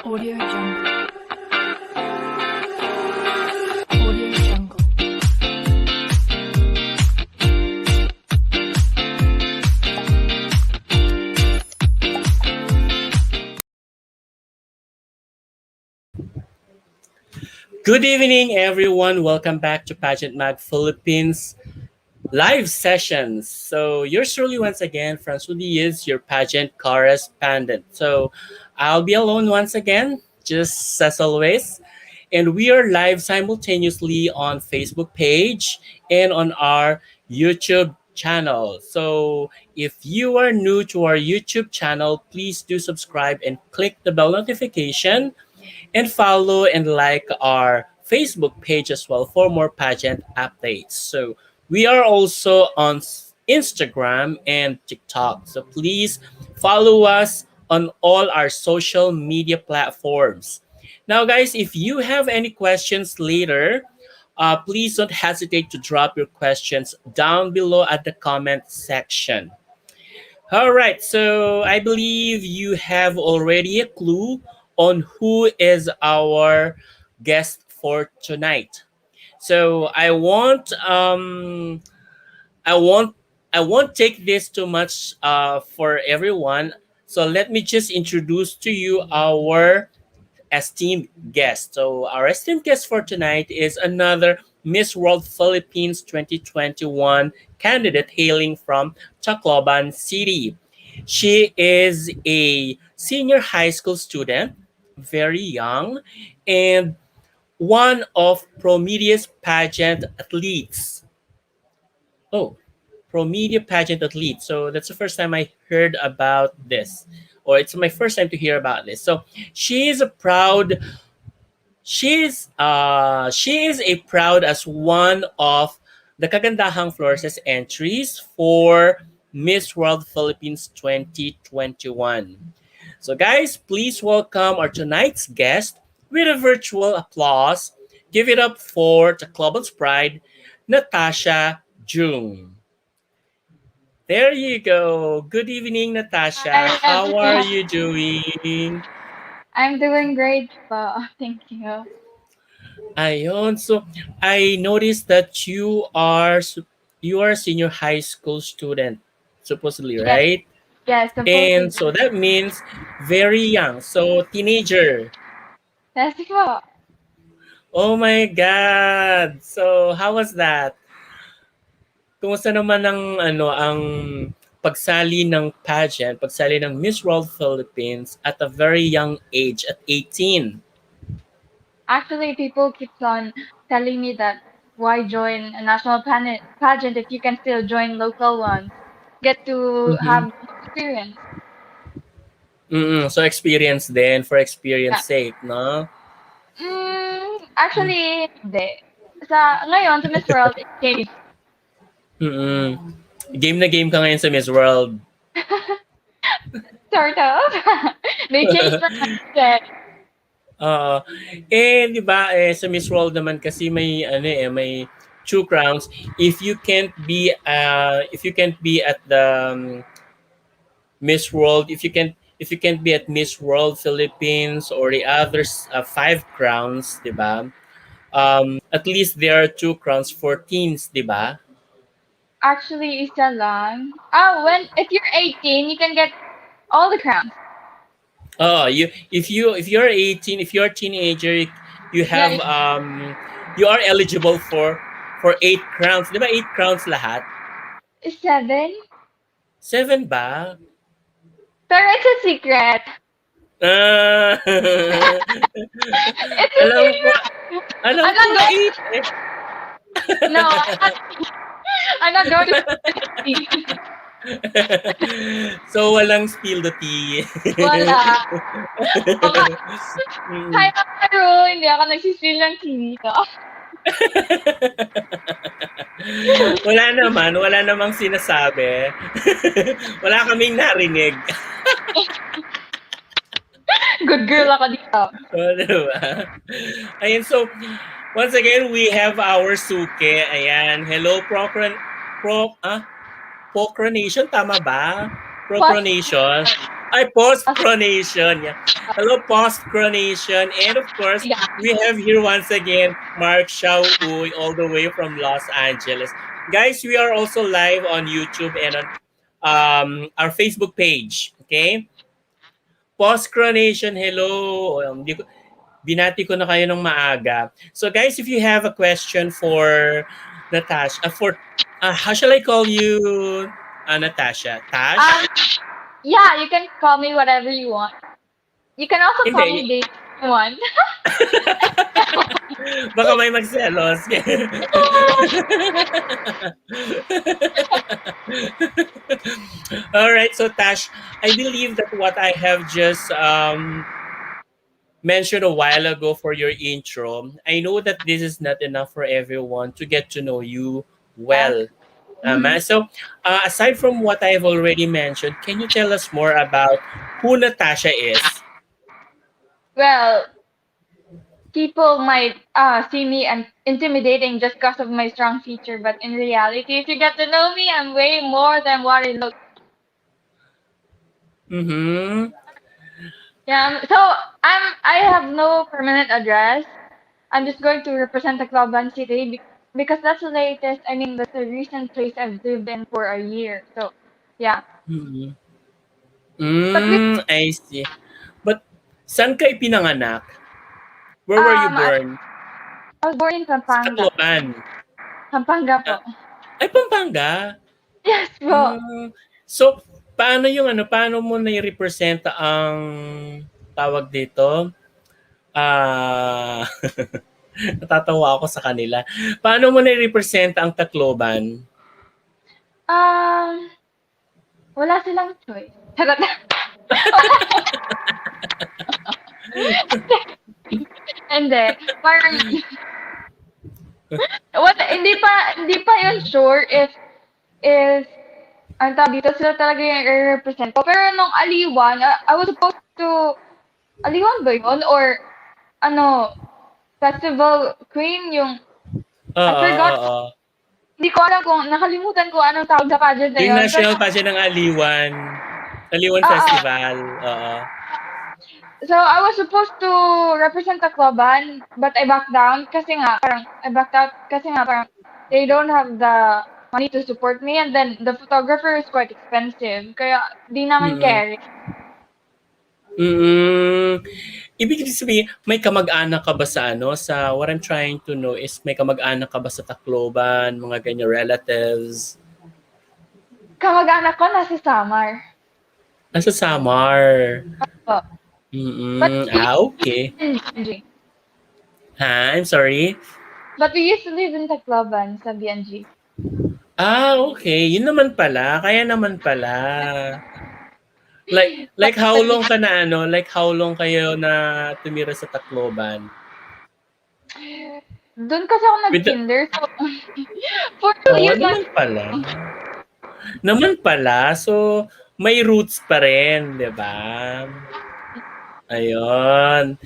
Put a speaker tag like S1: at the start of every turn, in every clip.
S1: Audio Jungle. Audio Jungle.
S2: Good evening, everyone. Welcome back to Pageant Mag Philippines live sessions. So, yours truly, once again, Francouli is your pageant correspondent. So, I'll be alone once again, just as always. And we are live simultaneously on Facebook page and on our YouTube channel. So, if you are new to our YouTube channel, please do subscribe and click the bell notification and follow and like our Facebook page as well for more pageant updates. So we are also on Instagram and TikTok. So please follow us on all our social media platforms. Now, guys, if you have any questions later, please don't hesitate to drop your questions down below at the comment section. All right, so I believe you have already a clue on who is our guest for tonight. So I won't I won't take this too much for everyone. So let me just introduce to you our esteemed guest. So our esteemed guest for tonight is another Miss World Philippines 2021 candidate hailing from Tacloban City. She is a senior high school student, very young, and one of Promedia's pageant athletes. Oh, Promedia pageant athlete. So that's the first time I heard about this, or it's my first time to hear about this. So she is a proud she is a proud as one of the Kagandahang Flores entries for Miss World Philippines 2021. So guys, please welcome our tonight's guest with a virtual applause. Give it up for the Club's Pride, Natasha Jung. There you go. Good evening, Natasha.
S3: Hi,
S2: How are
S3: everyone.
S2: you doing?
S3: I'm doing great po. Thank you.
S2: Ayon. So I noticed that you are a senior high school student, supposedly,
S3: Yes,
S2: right?
S3: yes,
S2: And
S3: supposedly.
S2: so that means very young. So teenager.
S3: Yes po.
S2: Oh my God. So how was that? Kumusta naman ang pagsali ng pageant, pagsali ng Miss World Philippines at a very young age at 18?
S3: Actually, people keeps on telling me that why join a national pageant if you can still join local ones. Get to
S2: Mhm.
S3: have experience.
S2: So experience din for experience
S3: Yeah.
S2: sake, no?
S3: Actually, hindi. Ngayon, sa Miss World, it's game.
S2: Mm. Game na game ka ngayon sa Miss World.
S3: Sort of. They changed the mindset.
S2: Oo. Eh, 'di ba, sa Miss World naman kasi may ano, may 2 crowns. If you can't be at the Miss World, if you can't be at Miss World Philippines or the others 5 crowns, 'di ba? At least there are 2 crowns for teens, 'di ba?
S3: Actually, isa lang. If you're 18, you can get all the crowns.
S2: Oh, if you're 18, if you're a teenager, you
S3: Yeah,
S2: have you are eligible for 8 crowns. 'Di ba 8 crowns lahat?
S3: 7.
S2: 7 ba?
S3: Pero it's a secret.
S2: Ah.
S3: It's a
S2: alam ko
S3: secret.
S2: alam
S3: I'm
S2: ko
S3: not going.
S2: 8 eh.
S3: No, I'm not going to.
S2: So walang spill the tea.
S3: Wala. Baka,
S2: Mm.
S3: hi, Maru. Hindi ako nagsisil ng dito.
S2: Wala namang sinasabi. Wala kaming narinig.
S3: Good girl ako dito.
S2: Oh, diba? Ayun, so, once again, we have our suke. Ayan, hello, procronation, tama ba?
S3: Post,
S2: Procronation. Ay, post-cronation. Yeah. Hello, post-cronation. And of course,
S3: yeah.
S2: we have here once again Mark Xiao Uy, all the way from Los Angeles. Guys, we are also live on YouTube and on our Facebook page. Okay? Post-cronation, hello. Binati ko na kayo ng maaga. So guys, if you have a question for Natasha, how shall I call you, Natasha?
S3: Um,
S2: Tash?
S3: yeah, you can call me whatever you want. You can also call
S2: Hindi.
S3: me Dave if you want.
S2: Baka may magselos. All right, so Tash, I believe that what I have just mentioned a while ago for your intro, I know that this is not enough for everyone to get to know you
S3: Yes.
S2: well.
S3: Hmm.
S2: So, aside from what I've already mentioned, can you tell us more about who Natasha is?
S3: Well, people might see me and intimidating just because of my strong feature, but in reality, if you get to know me, I'm way more than what it looks.
S2: Mm-hmm.
S3: Yeah. So I have no permanent address. I'm just going to represent the Cluban City because that's the latest. I mean, that's the recent place I've lived in for a year. So, yeah.
S2: Mm-hmm.
S3: But we
S2: I see. But saan kayo pinanganak? Where were you
S3: I
S2: born?
S3: was born in
S2: Sa
S3: Pampanga.
S2: Tacloban.
S3: Pampanga po.
S2: Ah, ay, Pampanga?
S3: Yes po.
S2: Hmm. So, paano yung paano mo nai-represent ang tawag dito? Ah, natatawa ako sa kanila. Paano mo nai-represent ang Tacloban?
S3: Um, wala silang choice. Charot. Hindi. Parang, hindi pa yun sure if, ang tawag dito, sila talaga yung i-represent ko. Pero nung Aliwan, I was supposed to, Aliwan ba yun? Or, ano, Festival Queen, yung, I
S2: Oo,
S3: forgot,
S2: oo.
S3: hindi ko alam kung, nakalimutan ko anong tawag sa pageant na
S2: Yung
S3: yun.
S2: national pageant ng Aliwan. Aliwan
S3: Oo.
S2: Festival. Oo.
S3: So, I was supposed to represent Tacloban, but I backed down kasi nga, parang, I backed out kasi nga, parang, they don't have the money to support me, and then the photographer is quite expensive, kaya di naman
S2: Mm.
S3: carry.
S2: Mm. Ibig sabihin, may kamag-anak ka ba sa sa what I'm trying to know is may kamag-anak ka ba sa Tacloban, mga ganyan relatives?
S3: Kamag-anak ko nasa Samar.
S2: Nasa Samar.
S3: Oh. But
S2: Mm.
S3: we used
S2: Okay.
S3: to live in BNG.
S2: Ha? I'm sorry?
S3: But we used to live in Tacloban sa BNG.
S2: Okay. Yun naman pala. Kaya naman pala.
S3: So,
S2: Like how long ka na like how long kayo na tumira sa Tacloban?
S3: doon kasi ako
S2: With the,
S3: nag-kinder, so, for 2 years lang.
S2: naman pala. Naman pala. So, may roots pa rin, di ba? Ayun.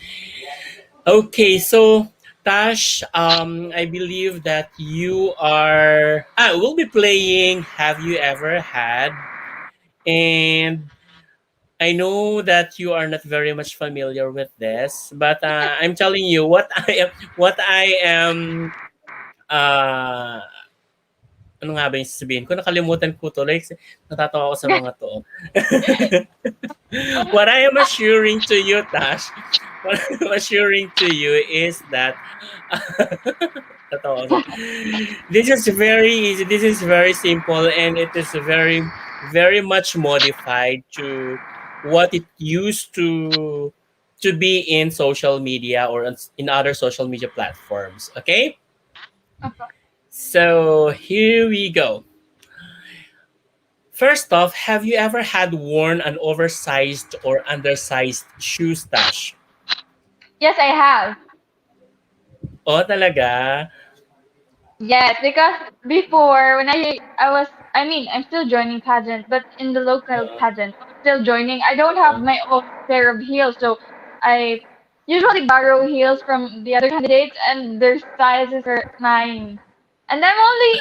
S2: Okay, so Tash, I believe that you are. We'll be playing Have You Ever Had? And I know that you are not very much familiar with this, but I'm telling you what I am uh, ano nga ba yung sasabihin ko? Nakalimutan ko to. Like, natatawa ako sa mga to. What I am assuring to you, Tash, what I'm assuring to you is that tatawa ako. This is very easy. This is very simple, and it is very, very much modified to what it used to be in social media or in other social media platforms. Okay,
S3: Opo.
S2: so here we go. First off, have you ever had worn an oversized or undersized shoe stash?
S3: Yes, I have.
S2: Oh, talaga?
S3: Yes, because before when I was I mean I'm still joining pageant, but in the local
S2: Oo.
S3: pageant, I was still joining. I don't have my own pair of heels, so I usually borrow heels from the other candidates, and their sizes are 9. And I'm only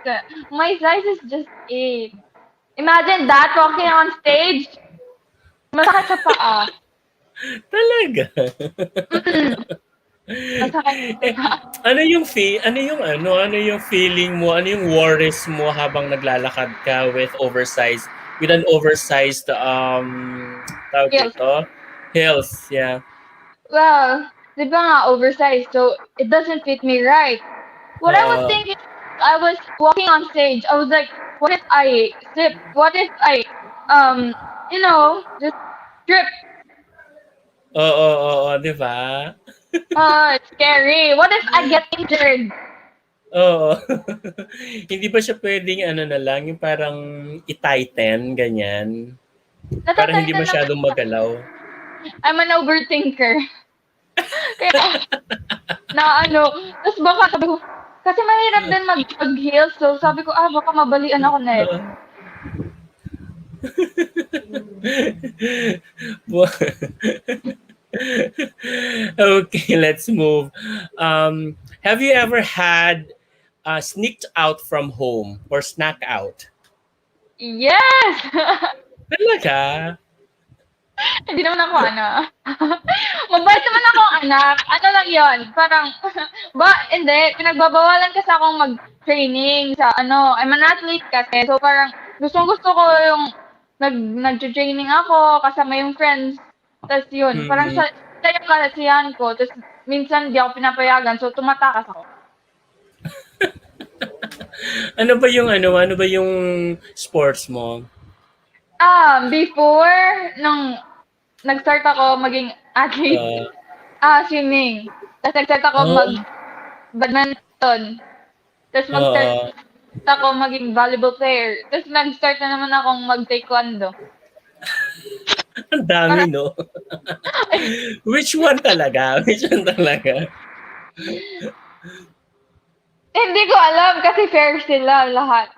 S3: 8. My size is just 8. Imagine that walking on stage. Masakit sa paa.
S2: Talaga.
S3: Masakit sa
S2: Eh,
S3: paa.
S2: ano yung feeling mo, ano yung worries mo habang naglalakad ka with an oversized tawag
S3: Heels.
S2: dito, heels, yeah.
S3: Well, di ba nga oversized, so it doesn't fit me right. What I was
S2: Oo.
S3: thinking, I was walking on stage. I was like, what if I slip? What if I, just trip?
S2: Oo, 'di ba?
S3: It's scary. What if I get injured?
S2: Oo. Hindi ba siya puwedeng ano na lang, yung parang i-tighten, ganyan? Para hindi
S3: Natatighten naman.
S2: masyadong magalaw.
S3: I'm an overthinker. Kaya, tapos baka sabi ko, kasi mahirap din mag-heels, so sabi ko, baka mabalian ako next.
S2: Oo. Bu Okay, let's move. Have you ever had sneaked out from home or snack out?
S3: Yes!
S2: Talaga?
S3: Hindi naman ako mabait naman akong anak. Ano lang yon, parang, hindi, pinagbabawalan kasi akong mag-training sa I'm an athlete kasi. So parang, gusto ko yung nag-training ako, kasama yung friends. Tapos yun, parang
S2: Mm.
S3: siya yung kalasihan ko. Tapos minsan di ako pinapayagan, so tumatakas ako.
S2: Ano ba yung sports mo?
S3: Before, nung nag-start ako maging athlete, swimming. Tapos nag-start ako
S2: Oh,
S3: badminton. Tapos mag-start
S2: oo.
S3: ako maging volleyball player. Tapos nag-start na naman akong mag-taekwondo.
S2: Ang dami,
S3: Parang,
S2: no? Which one talaga? Which one talaga?
S3: hindi ko alam kasi fair sila lahat.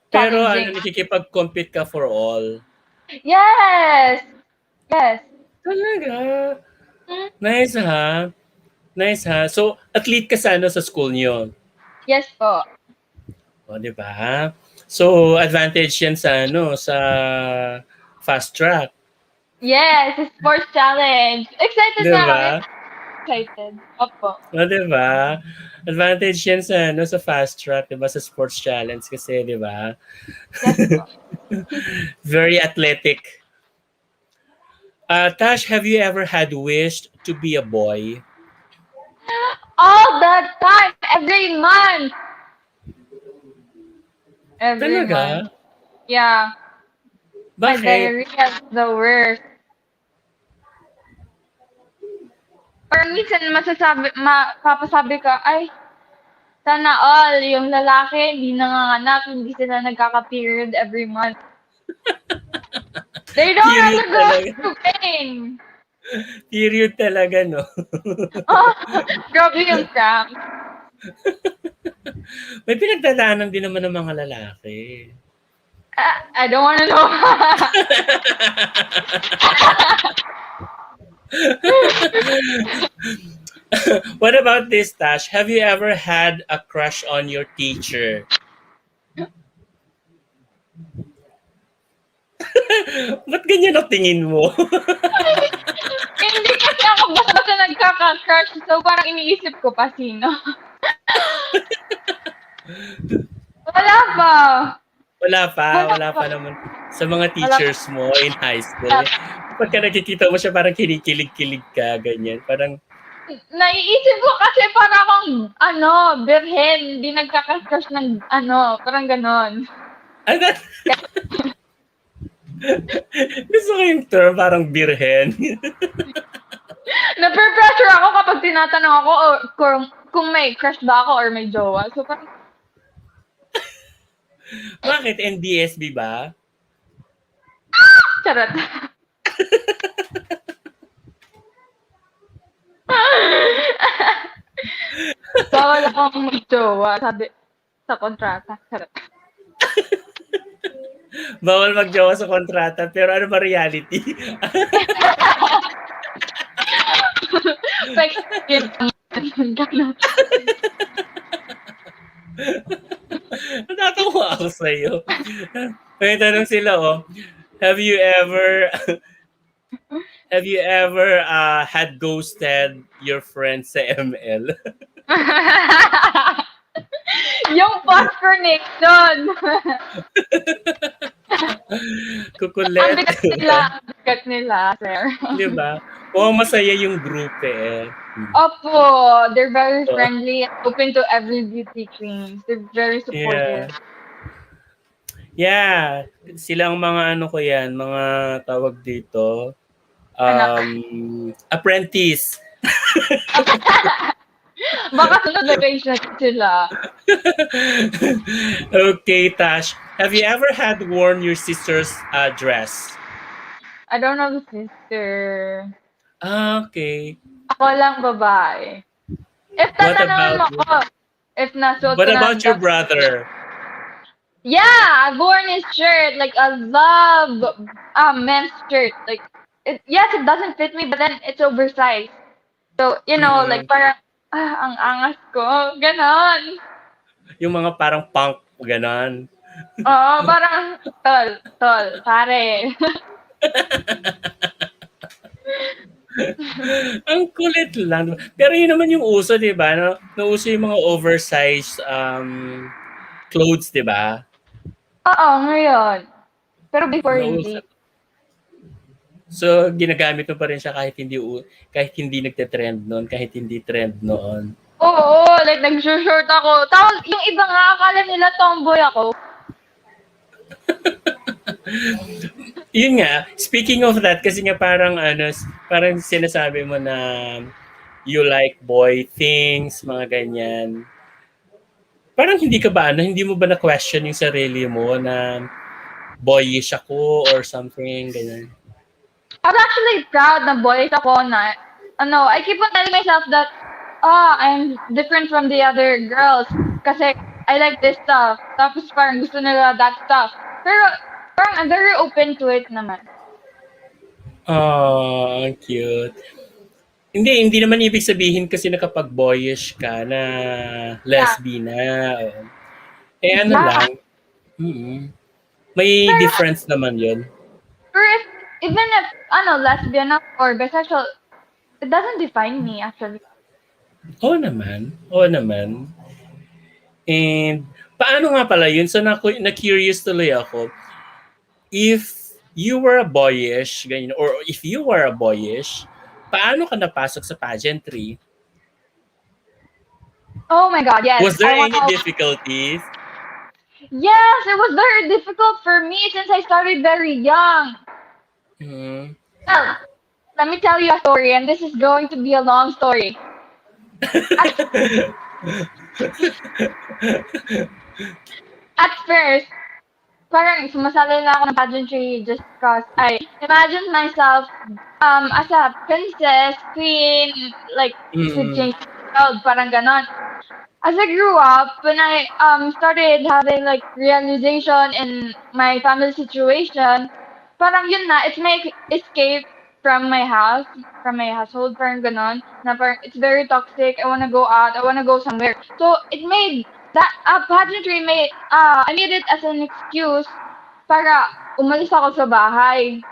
S2: Pero
S3: Challenging.
S2: nakikipag-compete ka for all.
S3: Yes! Yes.
S2: Talaga?
S3: Hmm?
S2: Nice ha? Nice ha? So, athlete ka sa school niyo?
S3: Yes po.
S2: O, di ba? So, advantage yan sa fast track.
S3: Yes, sports challenge. Excited
S2: Di
S3: na
S2: ba?
S3: kami. Excited. Opo.
S2: O, di ba? Advantage yan sa fast track, di ba? Sa sports challenge kasi, di ba?
S3: Yes po.
S2: Very athletic. Tash, have you ever had wished to be a boy?
S3: All the time! Every month! Every month.
S2: Talaga?
S3: Yeah. My
S2: Bakit?
S3: diarrhea is the worst. Or minsan mapapasabi ka, ay, sana all, yung lalaki, hindi nanganganak, hindi sila nagkaka-period every month. They don't have
S2: Period
S3: to go
S2: talaga.
S3: through pain.
S2: Period talaga, no?
S3: Oh, grabe yung cramp.
S2: May pinagdadaanan din naman ng mga lalaki.
S3: I don't wanna know.
S2: What about this, Tash? Have you ever had a crush on your teacher? Ba't ganyan ang tingin mo?
S3: Hindi kasi ako basta nagkaka-crush, so parang iniisip ko pa sino. Wala pa.
S2: Wala pa naman. Sa mga teachers mo in high school, pagka nakikita mo siya, parang kinikilig-kilig ka, ganyan. Parang,
S3: Naiisip ko kasi para akong, birhen, hindi nagkaka-crush ng, parang ganon.
S2: ano? Gusto ko yung term, parang birhen.
S3: Nape-pressure ako kapag tinatanong ako kung may crush ba ako or may jowa. So parang,
S2: Bakit? NDSB ba?
S3: charot. Bawal akong mag-jowa, sabi sa kontrata. Charot.
S2: Bawal magjowa sa kontrata, pero ano ba reality?
S3: Pa-experience naman. Ganun.
S2: Natatawa ako sa'yo. May tanong sila, oh. Have you ever have you ever had ghosted your friend sa ML?
S3: Yung postpronation. Ang
S2: Kukulit.
S3: bigat nila. Ang bigat nila, sir.
S2: Di ba? Mukhang masaya yung group eh.
S3: Opo, they're very
S2: So,
S3: friendly and open to every beauty queen. They're very
S2: yeah.
S3: supportive.
S2: Yeah. Silang mga ano ko yan, mga tawag dito,
S3: Anak.
S2: apprentice.
S3: Baka sunod location sila.
S2: Okay, Tash. Have you ever had worn your sister's dress?
S3: I don't know the sister.
S2: Okay.
S3: Ako lang babae. If
S2: What
S3: tatanungin
S2: about
S3: mo
S2: you?
S3: ko, if nasuot
S2: What
S3: ko na
S2: about your brother?
S3: yeah, I've worn his shirt, like a love men's shirt. Like yes, it doesn't fit me, but then it's oversized. So, like
S2: Mm.
S3: parang ang angas ko, ganon.
S2: Yung mga parang punk, ganon.
S3: Oo, parang tol, pare.
S2: Ang kulit lang. Pero yun naman yung uso, di ba? No? Nauso yung mga oversized clothes, di ba?
S3: Oo, ngayon. Pero before
S2: Nauso.
S3: hindi.
S2: So, ginagamit mo pa rin siya kahit hindi nagte-trend noon, kahit hindi trend noon.
S3: Oo, like nag-short ako. Tapos yung iba nga akala nila tomboy ako.
S2: Yun nga, speaking of that, kasi nga parang sinasabi mo na you like boy things, mga ganyan. Parang hindi mo ba na-question yung sarili mo na boyish ako or something, ganyan?
S3: I was actually proud na boys ako na, I keep on telling myself that, I'm different from the other girls kasi I like this stuff. Tapos parang gusto nila that stuff. Pero parang I'm very open to it naman.
S2: Oh, ang cute. Hindi naman ibig sabihin kasi na kapag boyish ka na
S3: Yeah.
S2: lesbian na. Eh ano
S3: Yeah.
S2: lang, may
S3: Pero,
S2: difference naman yun.
S3: pero even if, lesbian ako or bisexual, it doesn't define me actually.
S2: Oo naman. Oo naman. And paano nga pala yun? So na-curious tuloy ako. If you were a boyish, ganyan, or if you were a boyish, paano ka napasok sa pageantry?
S3: Oh my God, yes.
S2: Was there any difficulties?
S3: Yes, it was very difficult for me since I started very young.
S2: Mm.
S3: Well, let me tell you a story, and this is going to be a long story. At first, parang sumasali na ako ng pageantry just because I imagined myself as a princess, queen, like to change the world, parang ganon. As I grew up, when I started having like realization in my family situation, parang yun na, it's my escape from my house, from my household, parang ganon, na parang it's very toxic, I wanna go out, I wanna go somewhere. So, it made that, pageantry I made it as an excuse para umalis ako sa bahay.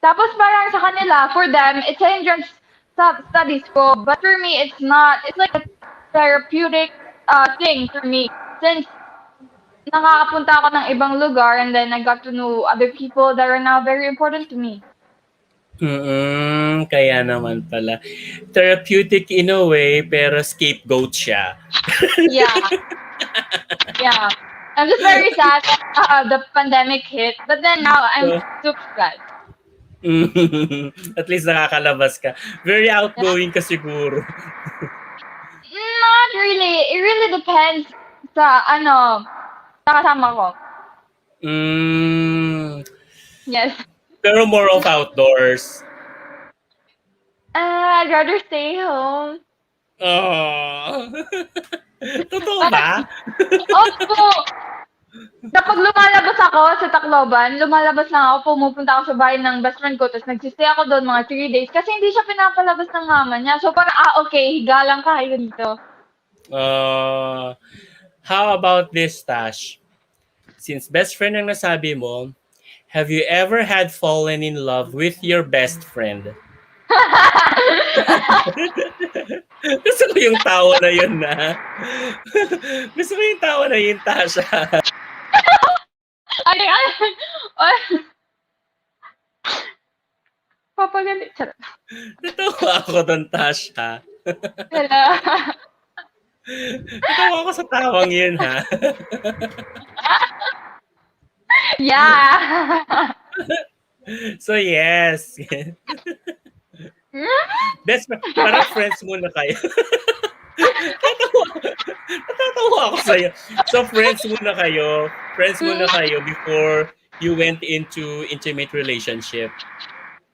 S3: Tapos parang sa kanila, for them, it's a hindrance sa studies ko. But for me, it's not. It's like a therapeutic thing for me. Since nakakapunta ako ng ibang lugar and then I got to know other people that are now very important to me.
S2: Kaya naman pala. Therapeutic in a way, pero scapegoat siya.
S3: Yeah. Yeah. I'm just very sad that the pandemic hit. But then now, I'm super glad.
S2: At least nakakalabas ka. Very outgoing ka siguro.
S3: Not really. It really depends sa sa kasama ko. Yes.
S2: Pero more of outdoors.
S3: I'd rather stay home.
S2: Oh. Totoo ba?
S3: Opo. Kapag lumalabas ako sa Tacloban, lumalabas lang ako, pumupunta ako sa bahay ng best friend ko, tapos nagsistay ako doon mga 3 days kasi hindi siya pinapalabas ng mama niya. So parang, okay, higa lang kayo dito.
S2: Uh, how about this, Tash? Since best friend ang nasabi mo, have you ever had fallen in love with your best friend? Gusto ko yung tawa na yun na. Gusto ko yung tawa na yun, Tasha.
S3: Ay, ay, papagalit. Charot.
S2: Natawa ako doon, Tasha.
S3: Hello.
S2: Natawa ako sa tawang yun, ha?
S3: Yeah.
S2: So, yes. Best friend. Parang friends muna kayo. Natatawa ako sa'yo. So, friends muna kayo. Friends muna kayo before you went into intimate relationship.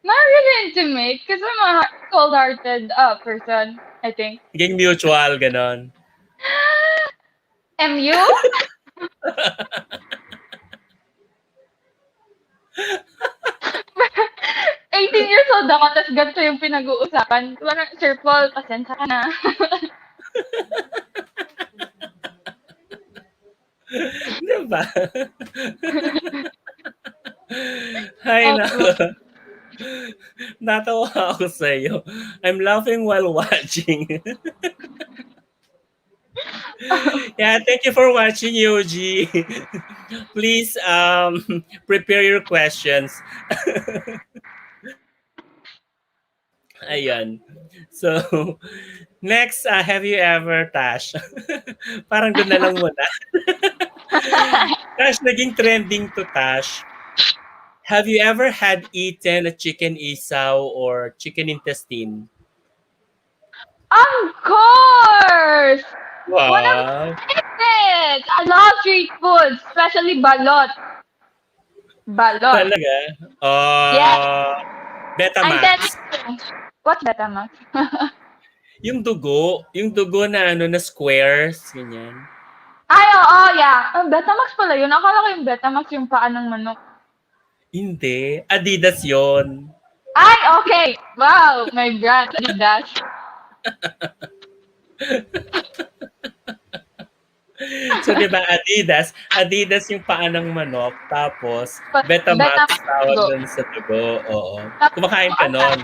S3: Not really intimate because I'm a cold-hearted person, I think.
S2: Naging mutual, ganon.
S3: MU? 18 years old ako, tapos ganito yung pinag-uusapan. Parang, Sir Paul, pasensya ka na.
S2: Diba? Hay na. Natawa ako sa'yo. I'm laughing while watching. Yeah, thank you for watching, Yoji. Please prepare your questions. Ayan. So, next, have you ever, Tash? Parang doon na lang muna. Tash, naging trending to, Tash. Have you ever had eaten a chicken isaw or chicken intestine?
S3: Of course! One of
S2: Wow.
S3: my favorites! I love street food, especially balot. Balot.
S2: Talaga?
S3: Yes. I'm
S2: Betamax.
S3: telling you. What's Betamax?
S2: Yung dugo na na squares, ganyan.
S3: Ay, oo, yeah. Betamax pala yun. Akala ko yung Betamax yung paa ng manok.
S2: Hindi, Adidas 'yon.
S3: Ay, okay. Wow, my brand, Adidas.
S2: So, di ba, Adidas yung paa ng manok, tapos Betamax
S3: Betamax
S2: tawag
S3: dugo.
S2: dun sa dugo. Oo.
S3: Tapos,
S2: Kumakain ka nun.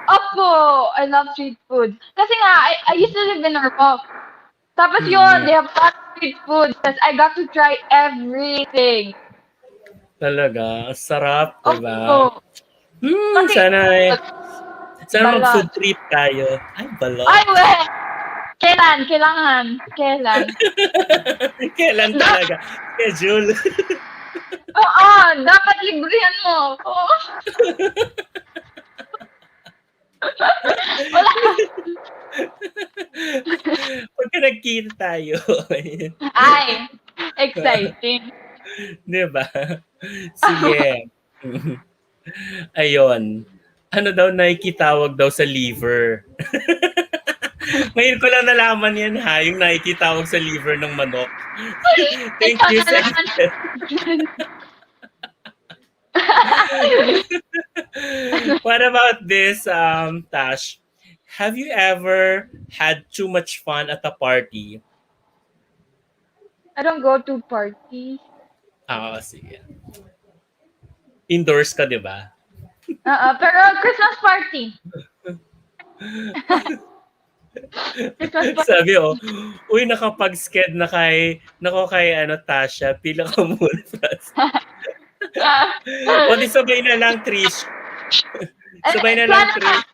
S3: Opo, I love street food. Kasi nga, I used to live in Ormoc. Tapos yun, they have fast street food. Tapos I got to try everything.
S2: Talaga, sarap, di ba?
S3: Opo. Kasi,
S2: Sana
S3: balot.
S2: mag-food trip tayo. Ay, balot.
S3: Ay, weh! Kailangan.
S2: Kailan talaga? Schedule.
S3: Oo, dapat librihan mo ako. Wala.
S2: Pagka nagkita tayo.
S3: Ay, exciting.
S2: Di ba? Sige. Ayun. Ano daw nakikitawag daw sa liver? Ngayon ko lang nalaman yan ha, yung nakikitawag sa liver ng manok. Thank you, Seth. What about this, Tash? Have you ever had too much fun at a party?
S3: I don't go to parties.
S2: Sige. Indoors ka, di ba?
S3: Pero Christmas party. Christmas party.
S2: Sabi, uy, nakapag-sked na kay Tasha, pila ka muna. O di sabay na lang, Trish. Sabay na lang, Trish.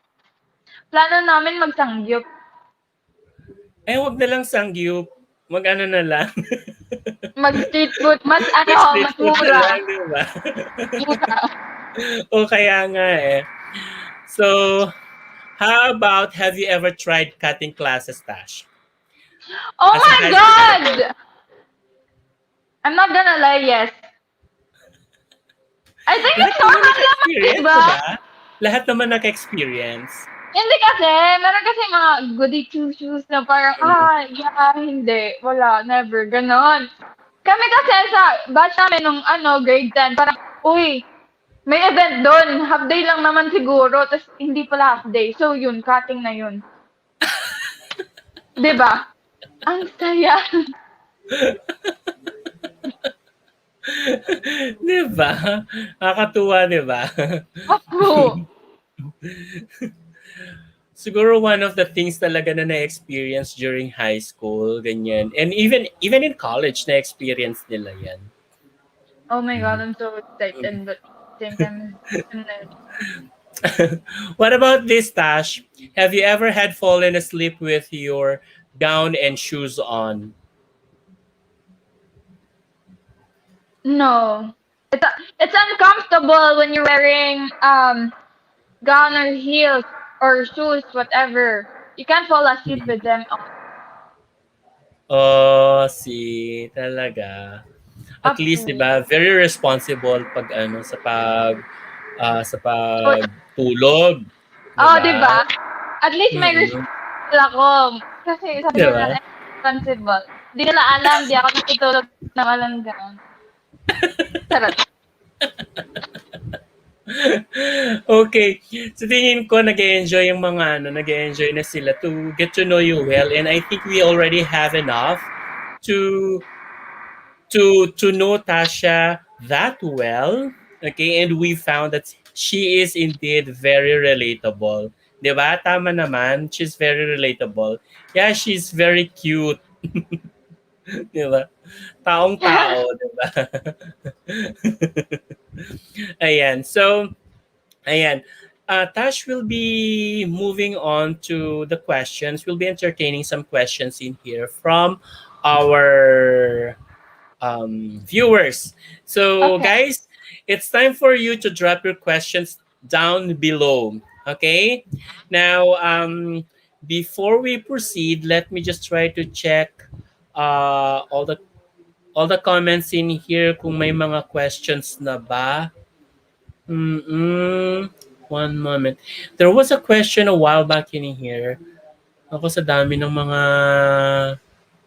S3: Plano namin magsangyup.
S2: Wag na lang sangyup. Mag-ano na lang.
S3: Mag-street food. Mas
S2: Street food na
S3: mura.
S2: lang, di ba?
S3: Mura.
S2: O kaya nga So, how about, have you ever tried cutting classes, Tash?
S3: Oh my God! I'm not gonna lie, yes. I think it's normal naman, diba?
S2: Lahat naman naka-experience.
S3: Hindi kasi, meron kasi mga goody two-shoes na parang, yeah, hindi, wala, never, ganon. Kami kasi sa batch namin nung grade 10, parang, uy, may event doon. Half day lang naman siguro. Tapos hindi pala half day. So yun, cutting na yun. 'Di ba? Ang saya.
S2: Di ba? Nakakatuwa, di ba?
S3: Opo.
S2: Siguro one of the things talaga na na-experience during high school, ganyan. And even in college, na-experience nila yan.
S3: Oh my God, I'm so excited, but at the same time, I'm nervous.
S2: What about this, Tash? Have you ever had fallen asleep with your gown and shoes on?
S3: No. It's uncomfortable when you're wearing gown or heels or shoes, whatever. You can't fall asleep with them
S2: Oh, see, talaga. At
S3: up
S2: least, 'di
S3: to.
S2: ba, very responsible pag ano sa
S3: So,
S2: pagtulog, 'di
S3: oh, di
S2: ba?
S3: ba? At least may
S2: Mm.
S3: responsible ako. Kasi sabi
S2: 'Di
S3: ko
S2: ba?
S3: na, responsible. Di nila alam, di ako natutulog na walang gown. Sarap.
S2: Okay. So tingin ko nag-enjoy yung mga ano, nag-enjoy na sila to get to know you well, and I think we already have enough to to know Tasha that well. Okay, and we found that she is indeed very relatable. 'Di ba? Tama naman. She's very relatable. Yeah, she's very cute. 'Di ba? Taong-tao, 'di ba? Ayan. So, ayan. Tash will be moving on to the questions. We'll be entertaining some questions in here from our viewers. So,
S3: Okay.
S2: guys, it's time for you to drop your questions down below. Okay? Now, before we proceed, let me just try to check all the comments in here kung may mga questions na ba. Mm-mm. One moment. There was a question a while back in here. Ako sa dami ng mga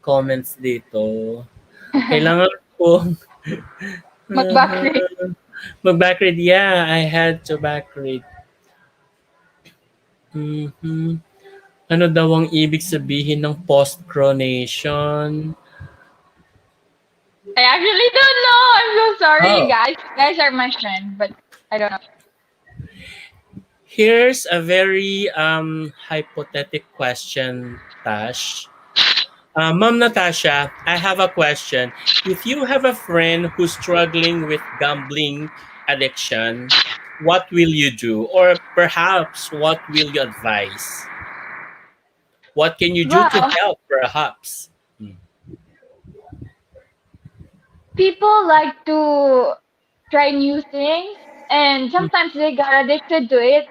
S2: comments dito. Kailangan ko
S3: Mag-backtrack.
S2: mag-backread. Yeah, I had to backread. Mhm. Ano daw ang ibig sabihin ng post-cronation?
S3: I actually don't know. I'm so sorry,
S2: Oh,
S3: guys. You guys are my friend, but I don't know.
S2: here's a very hypothetical question, Tash. Ma'am Natasha, I have a question. If you have a friend who's struggling with gambling addiction, what will you do? Or perhaps what will you advise? What can you do to
S3: Well,
S2: help, perhaps? Hmm.
S3: people like to try new things, and sometimes they got addicted to it.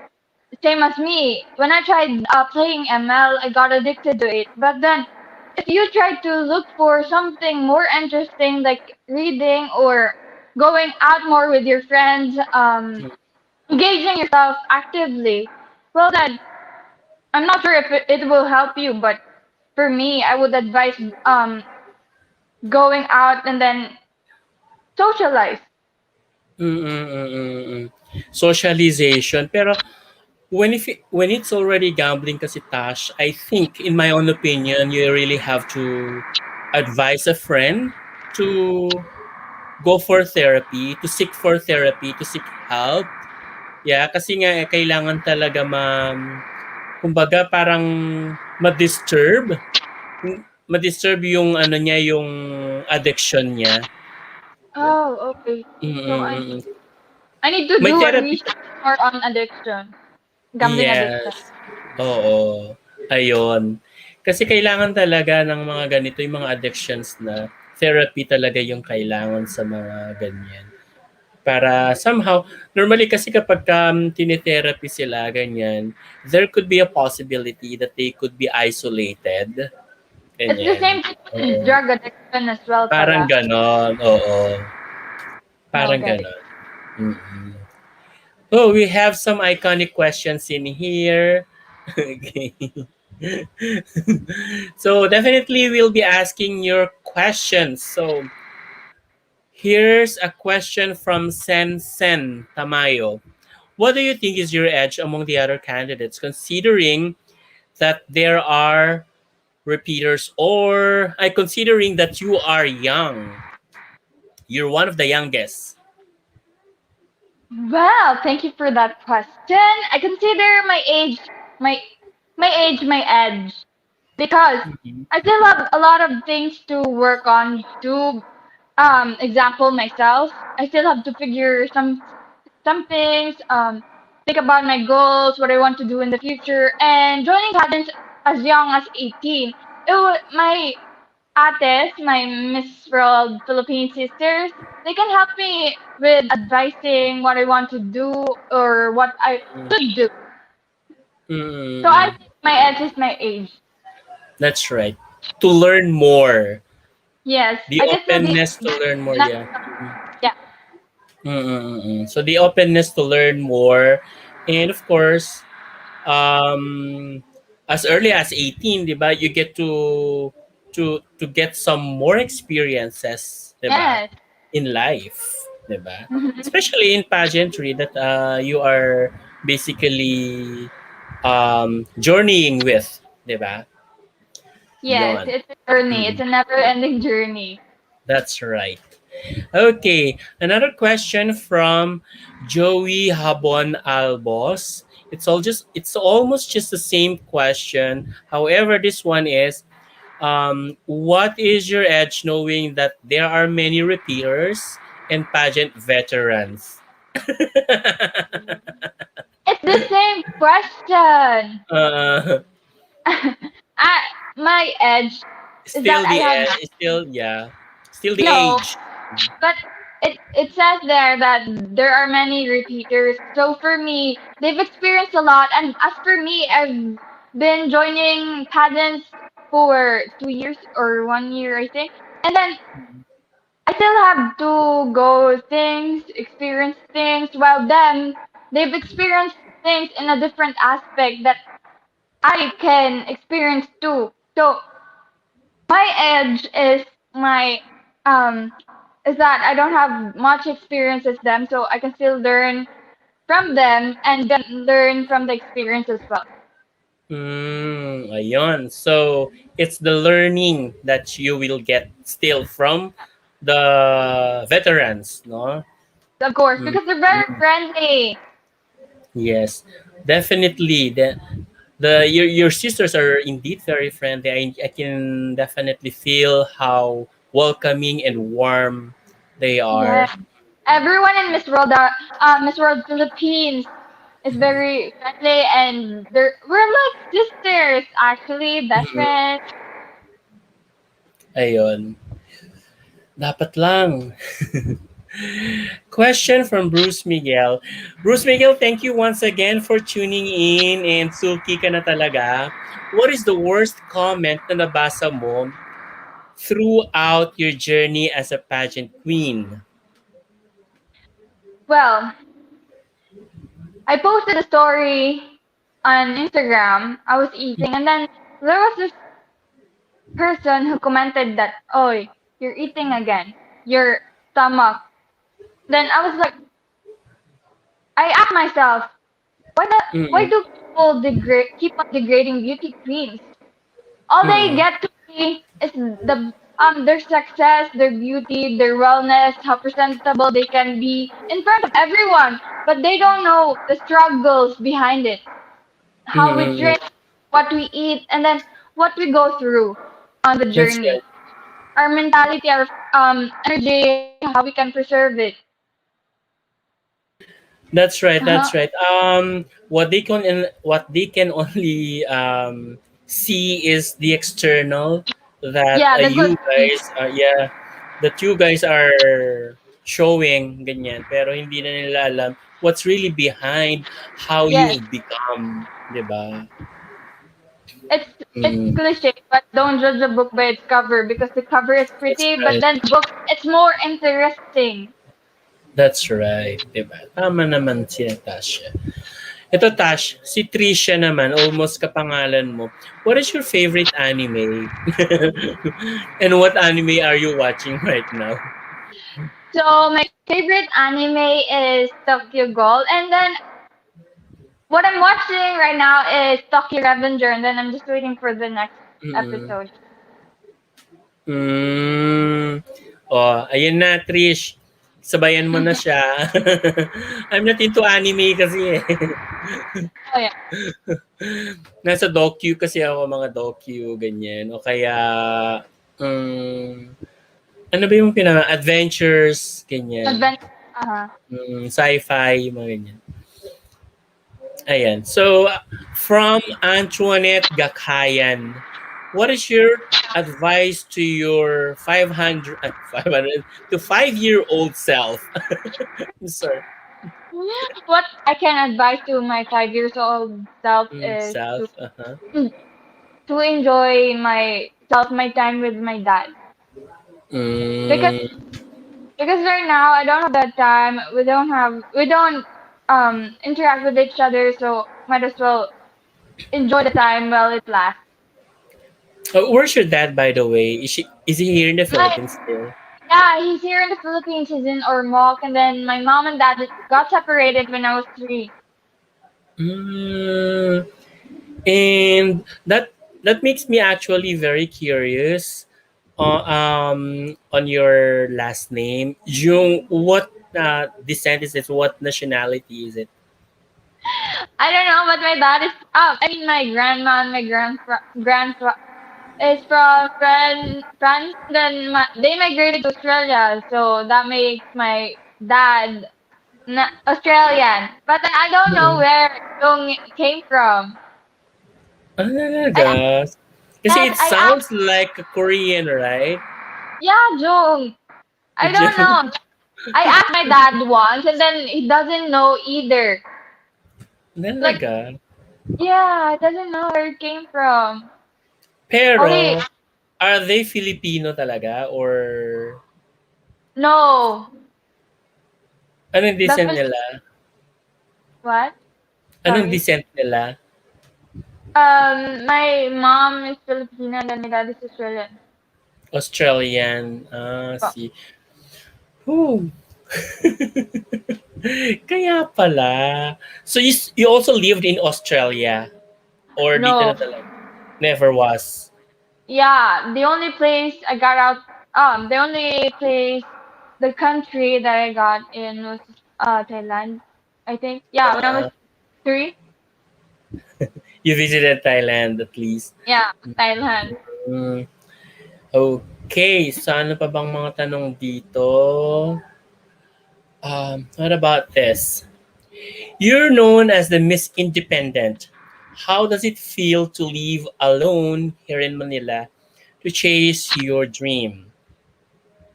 S3: Same as me. When I tried playing ML, I got addicted to it. But then, if you try to look for something more interesting, like reading or going out more with your friends, engaging yourself actively, well then, I'm not sure if it will help you, but for me, I would advise going out and then socialize.
S2: Mm. Socialization. Pero when it's already gambling kasi Tash, I think in my own opinion, you really have to advise a friend to go for therapy, to seek for therapy, to seek help. Yeah, kasi nga kailangan talaga kumbaga parang ma-disturb, ma-disturb yung ano niya, yung addiction niya.
S3: Oh, okay. So
S2: Mm.
S3: I need to
S2: May
S3: do a
S2: therapy.
S3: research more on addiction, gambling addiction.
S2: Yes. Oo. Ayun. Kasi kailangan talaga ng mga ganito, yung mga addictions na therapy talaga yung kailangan sa mga ganyan. Para somehow, normally kasi kapag tinitherapy sila, ganyan, there could be a possibility that they could be isolated.
S3: It's the
S2: Ganyan.
S3: same thing with
S2: Oo.
S3: drug addiction as well,
S2: Parang
S3: pala.
S2: ganon. Oo.
S3: Now
S2: Parang
S3: get it.
S2: ganon. Mm-mm. Oh, we have some iconic questions in here. Okay. So definitely we'll be asking your questions. So Here's a question from Sen Tamayo. What do you think is your edge among the other candidates, considering that there are repeaters, or I considering that you are young? You're one of the youngest.
S3: Well, thank you for that question. I consider my my edge because
S2: Mhm.
S3: I still have a lot of things to work on to example myself. I still have to figure some things, think about my goals, what I want to do in the future, and joining pageants as young as 18. My ates, my Miss World Philippine sisters, they can help me with advising what I want to do or what I should do. So I
S2: Mm-mm.
S3: think my edge is my age.
S2: That's right. To learn more,
S3: Yes,
S2: the
S3: I can still be
S2: openness to learn more.
S3: not
S2: Yeah.
S3: yeah.
S2: So the openness to learn more, and of course, um, as early as 18, diba, you get to get some more experiences, diba,
S3: Yes.
S2: in life, diba?
S3: Mhm.
S2: Especially in pageantry that you are basically journeying with, diba?
S3: Yes,
S2: Yon.
S3: it's a journey. It's
S2: Mm,
S3: a never-ending journey.
S2: that's right. Okay, another question from Joey Habon Albos. It's almost just the same question. However, this one is what is your edge knowing that there are many repeaters and pageant veterans?
S3: It's the same question.
S2: uh,
S3: I my edge is that
S2: still
S3: I
S2: the
S3: have
S2: edge, still yeah, still the
S3: no,
S2: age.
S3: but it says there that there are many repeaters. So for me, they've experienced a lot, and as for me, I've been joining pageants for 2 years or 1 year, I think, and then I still have to go things, experience things, while them they've experienced things in a different aspect that I can experience too. So my edge my um is that I don't have much experience as them, so I can still learn from them and then learn from the experience as well.
S2: Ayun. So, it's the learning that you will get still from the veterans, no?
S3: Of course,
S2: Mm,
S3: because they're very
S2: mm.
S3: friendly.
S2: Yes, definitely. Your sisters are indeed very friendly. I can definitely feel how welcoming and warm they
S3: Yeah.
S2: are.
S3: Everyone in Miss World Philippines is very friendly and we're like sisters actually, best
S2: Mm,
S3: friends.
S2: ayun. Dapat lang. Question from Bruce Miguel. Bruce Miguel, thank you once again for tuning in and sulki ka na talaga. What is the worst comment na nabasa mo throughout your journey as a pageant queen?
S3: Well, I posted a story on Instagram. I was eating and then there was this person who commented that, "Oi, you're eating again. Your stomach." Then I was like, I asked myself, why
S2: Mm,
S3: do people keep on degrading beauty queens? All they
S2: mm,
S3: get to see is their success, their beauty, their wellness, how presentable they can be in front of everyone, but they don't know the struggles behind it, how we
S2: mm.
S3: train, what we eat, and then what we go through on the
S2: That's
S3: journey.
S2: right.
S3: Our mentality, our energy, how we can preserve it.
S2: That's right.
S3: Uh-huh.
S2: That's right. What they can only see is the external that
S3: Yeah, the good things.
S2: that you guys are showing ganyan, pero hindi na nila alam what's really behind how
S3: Yes,
S2: you've become, 'di ba?
S3: it's
S2: Mm,
S3: cliche, but don't judge a book by its cover because the cover is
S2: that's
S3: pretty, but
S2: right.
S3: then the book it's more interesting.
S2: That's right, 'di ba? Tama naman si Natasha. Ito Tash, si Trisha naman, almost kapangalan mo. What is your favorite anime? And what anime are you watching right now?
S3: So my favorite anime is Tokyo Ghoul, and then what I'm watching right now is Tokyo Revenger, and then I'm just waiting for the next
S2: Mm.
S3: episode.
S2: Hmm. Oh, ayun na, Trish. Sabayan mo na siya. I'm not into anime kasi eh.
S3: Oh yeah.
S2: Nasa docu kasi ako, mga docu, ganyan. O kaya, um, ano ba yung adventures, ganyan.
S3: Adventure. Uh-huh.
S2: Sci-fi, mga ganyan. Ayan. So, from Antoinette Gakayan, what is your advice to your 500 to 5-year-old self? Sir,
S3: What I can advise to my 5 years old self is
S2: self, uh-huh.
S3: to enjoy my time with my dad. Because
S2: Mm,
S3: because right now I don't have that time. We don't interact with each other, so might as well enjoy the time while it lasts.
S2: where's your dad, by the way? Is he here in the
S3: My
S2: Philippines still?
S3: Yeah, he's here in the Philippines. He's in Ormoc, and then my mom and dad got separated when I was 3.
S2: Mm, and that makes me actually very curious on your last name. Jung, what descent is it? What nationality is it?
S3: I don't know, but my dad is. I mean, my grandma and my grandpa is from France. Then they migrated to Australia, so that makes my dad Australian. But then I don't know
S2: Mm.
S3: where Jung came from.
S2: Ah,
S3: I
S2: talaga? Kasi
S3: Yes,
S2: it
S3: I
S2: sounds
S3: asked.
S2: like a Korean, right?
S3: Yeah, Jung. I don't
S2: Jung.
S3: know. I asked my dad once, and then he doesn't know either. Like,
S2: Talaga?
S3: yeah, he doesn't know where it came from. Only
S2: Pero, are they Filipino talaga? Or,
S3: no.
S2: anong
S3: The
S2: descent nila?
S3: what?
S2: Anong
S3: Sorry.
S2: descent nila?
S3: My mom is Filipino and then my dad is Australian.
S2: Australian. Ah,
S3: Oh,
S2: see. Whew. Kaya pala. So you also lived in Australia or dito
S3: no.
S2: na talaga? Never was.
S3: Yeah, the only place I got out. The only place, the country that I got in was Thailand. I think. Yeah, when I was
S2: Uh,
S3: 3.
S2: you visited Thailand at least.
S3: Yeah, Thailand.
S2: Mm, okay, so ano pa bang mga tanong dito? What about this? You're known as the Miss Independent. How does it feel to live alone here in Manila to chase your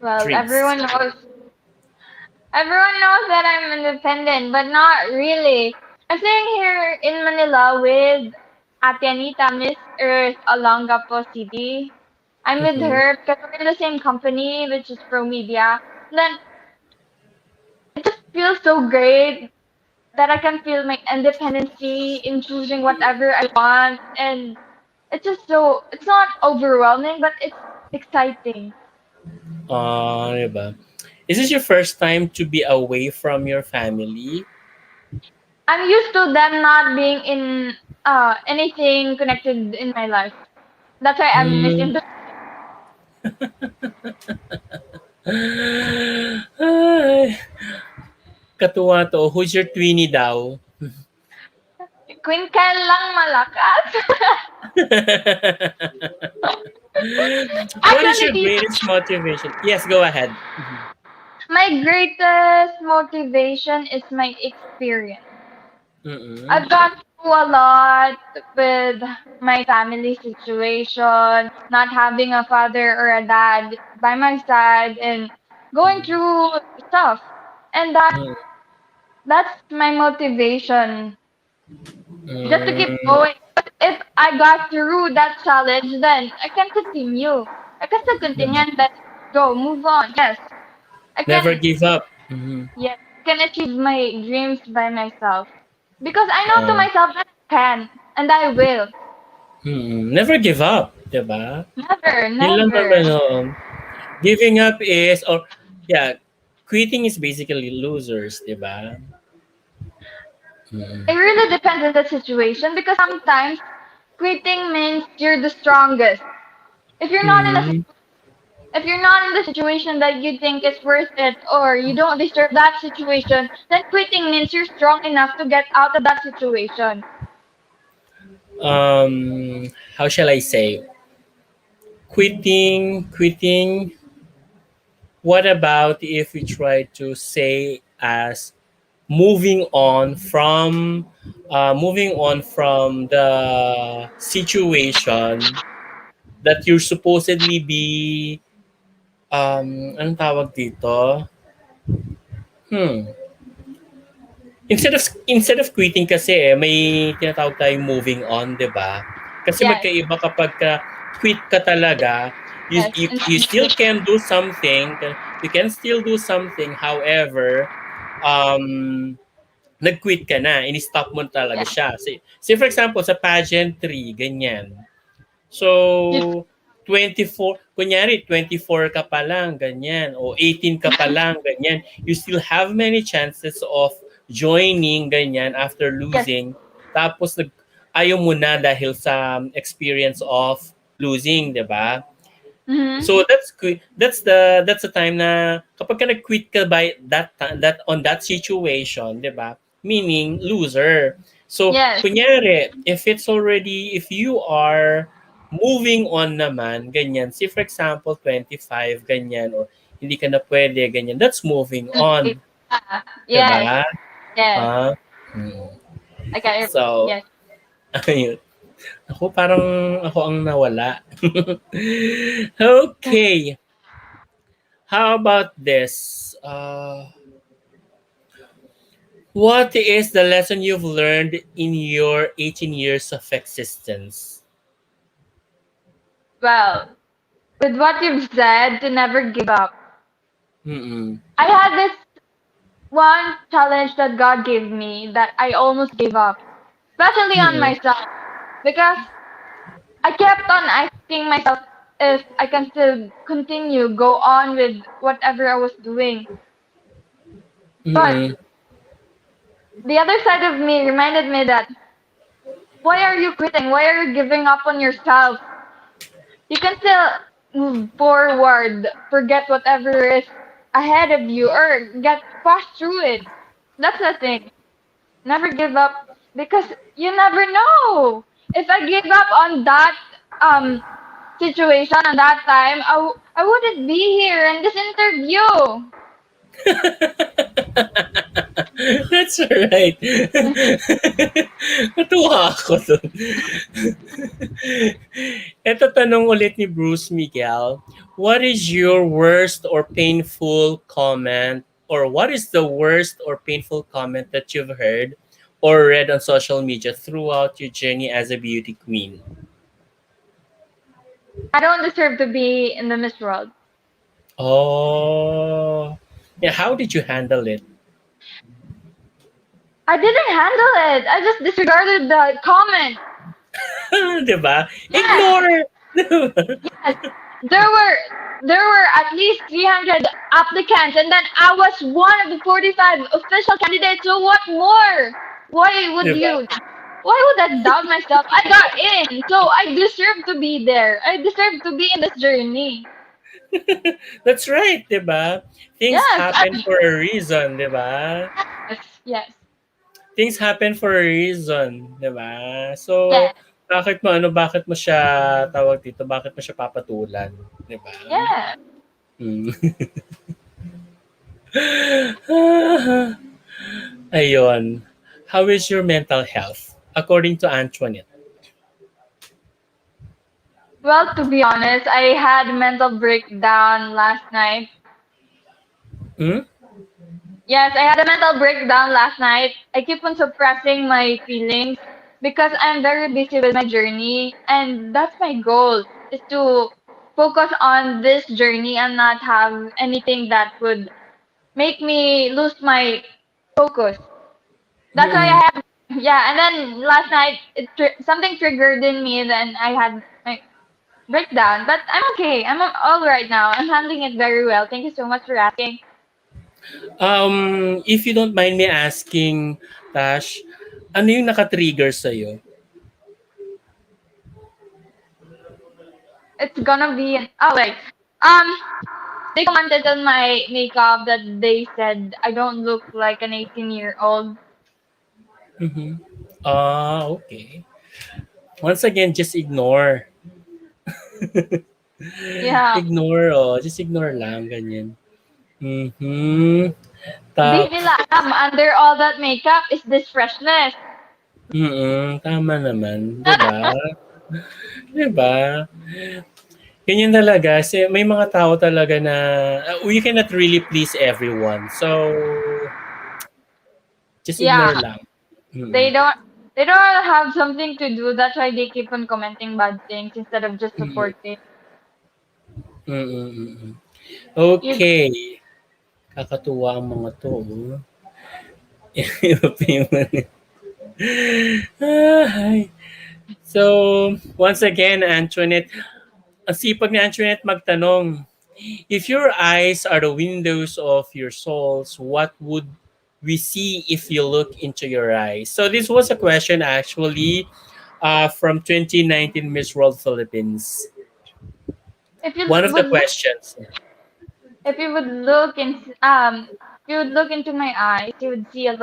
S3: Well,
S2: dreams?
S3: everyone knows that I'm independent, but not really. I'm staying here in Manila with Ate Anita, Miss Earth, Olongapo City. I'm with
S2: Mm-hmm.
S3: her because we're in the same company, which is Pro Media. Then it just feels so great that I can feel my independency in choosing whatever I want, and it's not overwhelming, but it's exciting.
S2: Diba? Is this your first time to be away from your family?
S3: I'm used to them not being in anything connected in my life. That's why I'm
S2: Hmm.
S3: missing the
S2: Ay, katuwa to. Who's your Twinnie daw?
S3: Queen Ken lang malakas.
S2: What is
S3: Actually,
S2: your greatest motivation? Yes, go ahead.
S3: my greatest motivation is my experience.
S2: Mm-mm.
S3: I've gone through a lot with my family situation, not having a father or a dad by my side, and going through stuff. And that's my motivation, just to keep
S2: Mm-mm.
S3: going. But if I got through that challenge, then I can continue. I can still continue and then go, move on. Yes, I
S2: Never
S3: can.
S2: give up. Mhm.
S3: Yes, I can achieve my dreams by myself because I know to
S2: Uh,
S3: myself that I can and I will.
S2: Never give up, 'di ba?
S3: Never,
S2: Yun lang naman,
S3: never.
S2: oo. Giving up is, or yeah, quitting is basically losers, di ba?
S3: It really depends on the situation because sometimes quitting means you're the strongest. If you're not in the
S2: Mm-hmm.
S3: if you're not in the situation that you think is worth it or you don't deserve that situation, then quitting means you're strong enough to get out of that situation.
S2: How shall I say? Quitting. What about if we try to say as moving on from the situation that you're supposedly be anong tawag dito? Hmm. Instead of quitting kasi may tinatawag tayong moving on, 'di ba? Kasi
S3: Yes,
S2: magkaiba kapag quit ka talaga,
S3: yes.
S2: you still can do something, you can still do something, however, um nag-quit ka na, ini-stop mo talaga
S3: Yeah.
S2: siya. Say for example sa pageantry, ganyan.
S3: You,
S2: So, 24, kunyari 24 ka pa lang, ganyan, o 18 ka pa lang, ganyan, you still have many chances of joining, ganyan, after
S3: yes.
S2: losing. Tapos, ayaw mo na dahil sa experience of losing, di ba?
S3: Mm-hmm.
S2: So that's the time na kapag ka nag-quit ka by that on that situation, 'di ba? Meaning loser. So
S3: Yes.
S2: kunyari, if you are moving on naman, ganyan. See for example 25 ganyan or hindi ka na pwede ganyan. That's moving on,
S3: Yeah.
S2: 'di
S3: Yes.
S2: ba?
S3: Yes.
S2: Ah. Hmm.
S3: I got it.
S2: So,
S3: Yes.
S2: ayun. Ako parang ako ang nawala. Okay. How about this? What is the lesson you've learned in your 18 years of existence?
S3: Well, with what you've said, to never give up.
S2: Mm-mm.
S3: I had this one challenge that God gave me that I almost gave up, especially on
S2: Mm-mm.
S3: myself, because I kept on asking myself if I can still continue, go on with whatever I was doing. But
S2: Mm-mm.
S3: the other side of me reminded me that why are you quitting? Why are you giving up on yourself? You can still move forward, forget whatever is ahead of you, or get past through it. That's the thing. Never give up because you never know. If I give up on that um situation at that time, I wouldn't be here in this interview.
S2: That's right. Natuwa ako dun. Ito tanong ulit ni Bruce Miguel. What is your worst or painful comment or what is the worst or painful comment that you've heard or read on social media throughout your journey as a beauty queen?
S3: I don't deserve to be in the Miss World.
S2: Oh. Yeah, how did you handle it?
S3: I didn't handle it. I just disregarded the comment.
S2: 'Di ba?
S3: Yes,
S2: Ignore.
S3: yes. There were at least 300 applicants, and then I was one of the 45 official candidates. So what more? Why
S2: 'Di
S3: would
S2: ba?
S3: you? Why would I doubt myself? I got in, so I deserve to be there. I deserve to be in this journey.
S2: That's right, 'di ba? Things
S3: Yes,
S2: happen for a reason, 'di ba?
S3: yes,
S2: Things happen for a reason, 'di ba? So,
S3: yes,
S2: bakit mo siya tawag dito, bakit mo siya papatulan, 'di ba?
S3: yes.
S2: Hmm. Ayun. How is your mental health according to Antoinette?
S3: Well, to be honest, I had a mental breakdown last night.
S2: Hmm?
S3: Yes, I had a mental breakdown last night. I keep on suppressing my feelings because I'm very busy with my journey, and that's my goal is to focus on this journey and not have anything that would make me lose my focus. That's why
S2: Mm-mm.
S3: I have yeah, and then last night something triggered in me, then I had my breakdown. But I'm okay. I'm all right now. I'm handling it very well. Thank you so much for asking.
S2: If you don't mind me asking, Tash, ano yung naka-trigger sa'yo?
S3: It's gonna be an oh wait. Um they commented on my makeup that they said I don't look like an 18-year-old.
S2: Mhm. Okay. Once again, just ignore.
S3: Yeah.
S2: Ignore, oh. Just ignore lang, ganyan. Mhm.
S3: Di
S2: Tap.
S3: nila alam under all that makeup is this freshness.
S2: Tama naman, 'di ba? 'Di ba? Ganyan talaga kasi may mga tao talaga na we cannot really please everyone. So, just ignore
S3: Yeah.
S2: lang.
S3: They
S2: Mm.
S3: don't they don't have something to do. That's why they keep on commenting bad things instead of just
S2: Mm.
S3: supporting.
S2: Mm. Mm.
S3: You
S2: Okay. Kakatuwa ang mga 'to, oh. Iba pa yung Ay. So, once again, Antoinette, ang sipag ni Antoinette magtanong, if your eyes are the windows of your souls, what would we see if you look into your eyes? So this was a question actually from 2019 Miss World Philippines.
S3: if you
S2: One of the
S3: would look
S2: questions.
S3: if you would look in if you would look into my eyes, you would see a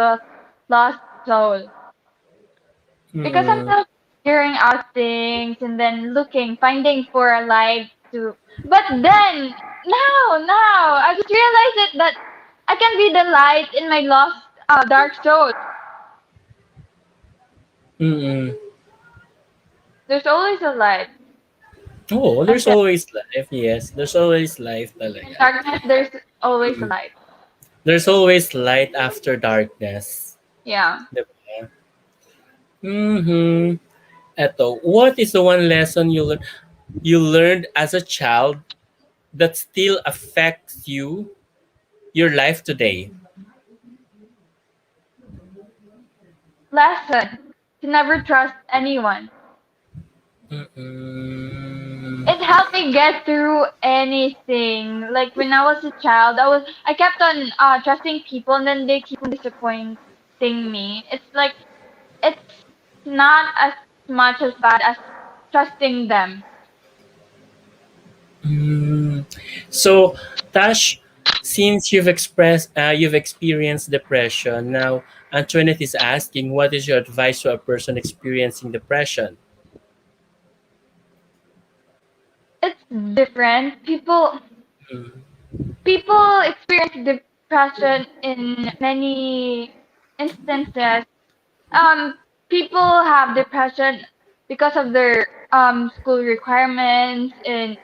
S3: lost soul. Because I'm
S2: Hmm.
S3: still figuring out things and then looking, finding for a light to. But then, now, I just realized it that I can be the light in my lost, dark soul.
S2: Mm-mm.
S3: There's always a light.
S2: Oh, there's
S3: Until
S2: always life. Yes, there's always life
S3: in
S2: talaga.
S3: darkness, there's always a
S2: Mm-mm.
S3: light.
S2: There's always light after darkness.
S3: Yeah.
S2: Diba? Mm-hmm. Eto, what is the one lesson you learned as a child that still affects your life today?
S3: Lesson to never trust anyone.
S2: Mm-mm.
S3: It helped me get through anything. Like when I was a child, I kept on trusting people and then they keep on disappointing me. It's like it's not as much as bad as trusting them.
S2: Mm. So, Tash, since you've experienced depression, now Antoinette is asking, what is your advice to a person experiencing depression?
S3: It's different.
S2: Mm.
S3: People experience depression in many instances. People have depression because of their school requirements and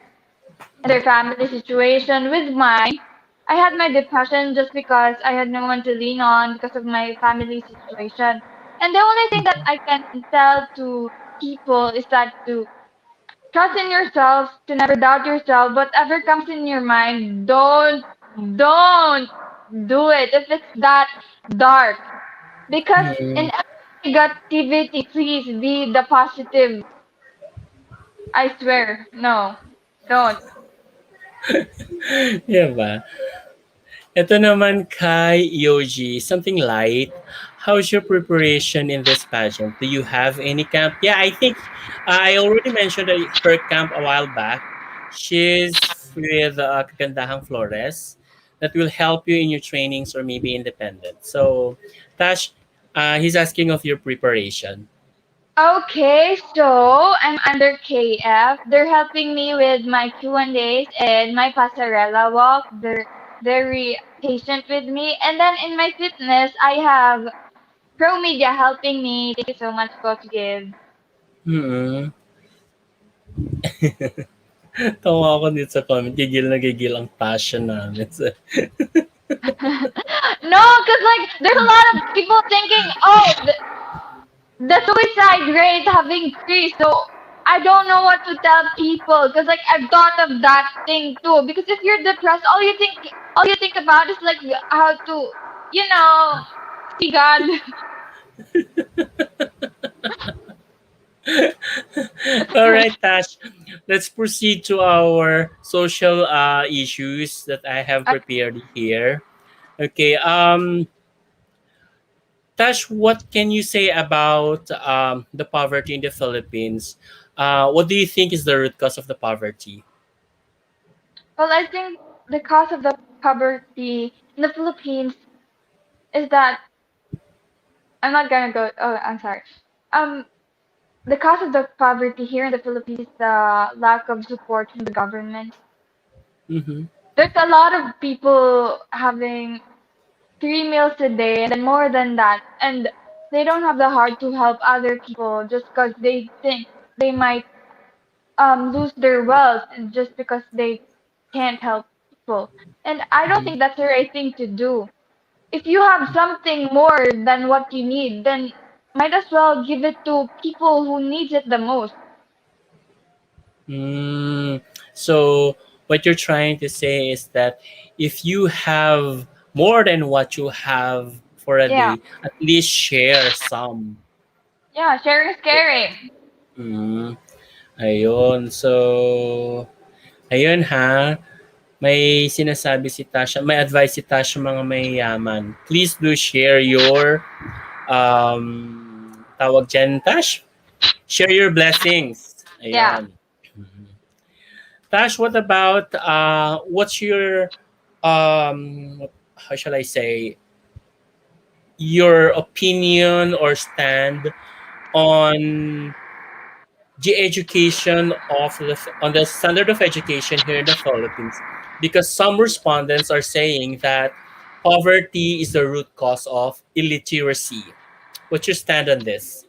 S3: their family situation. With mine, I had my depression just because I had no one to lean on because of my family situation. And the only thing that I can tell to people is that to trust in yourself, to never doubt yourself. Whatever comes in your mind, don't do it if it's that dark. Because in
S2: Mm.
S3: every negativity, please be the positive. I swear, no, don't.
S2: Yeah ba? Ito naman kay Yoji, something light. How's your preparation in this pageant? Do you have any camp? Yeah, I think I already mentioned her camp a while back. She's with Kagandahang Flores that will help you in your trainings or maybe independent. So, Tash, he's asking of your preparation.
S3: Okay, so I'm under KF. They're helping me with my Q&As and my pasarela walk. They're very patient with me. And then in my fitness, I have Pro Media helping me. Thank you so much, Coach Gibbs.
S2: Hmm. Tawa ako dito sa comment. Gigil na gigil ang passion namin.
S3: No, because like there's a lot of people thinking, oh, the suicide rate have increased. So I don't know what to tell people because like I've thought of that thing too. Because if you're depressed, all you think about is like how to, you know, see God.
S2: All right, Tash. Let's proceed to our social issues that I have
S3: Okay.
S2: prepared here. Okay. Tash, what can you say about the poverty in the Philippines? What do you think is the root cause of the poverty?
S3: Well, I think the cause of the poverty in the Philippines is that I'm not gonna go. Oh, I'm sorry. Um, the cause of the poverty here in the Philippines is the lack of support from the government.
S2: Mm-hmm.
S3: There's a lot of people having 3 meals a day and then more than that, and they don't have the heart to help other people just because they think they might lose their wealth just because they can't help people. And I don't think that's the right thing to do. If you have something more than what you need, then might as well give it to people who needs it the most.
S2: Mm, so what you're trying to say is that if you have more than what you have for a
S3: Yeah.
S2: day, at least share some.
S3: Yeah, sharing is caring.
S2: Mm, ayun. So, ayun ha. May sinasabi si Tasha, may advice si Tasha mga mayayaman. Please do share your tawag dyan, Tash? Share your blessings.
S3: Yeah.
S2: Ayun. Tash, what about what's your how shall I say your opinion or stand on the education of on the standard of education here in the Philippines? Because some respondents are saying that poverty is the root cause of illiteracy. What's your stand on this?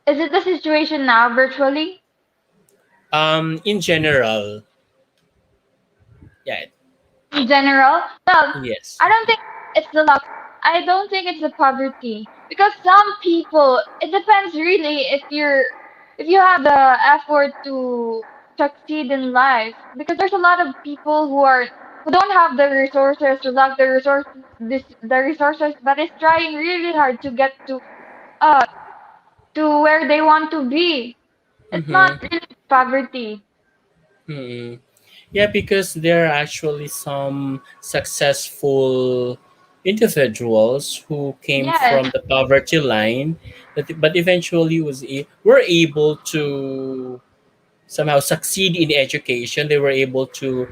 S3: Is it the situation now virtually?
S2: In general, yeah,
S3: In general? Well,
S2: yes.
S3: I don't think it's the luck. I don't think it's the poverty. Because some people, it depends really if you have the effort to succeed in life. Because there's a lot of people who don't have the resources, who lack the resources, but is trying really hard to get uh to where they want to be. It's not
S2: Mm-hmm.
S3: really poverty.
S2: Mm-hmm. Yeah, because there are actually some successful individuals who came
S3: Yes.
S2: from the poverty line, but eventually were able to somehow succeed in education. They were able to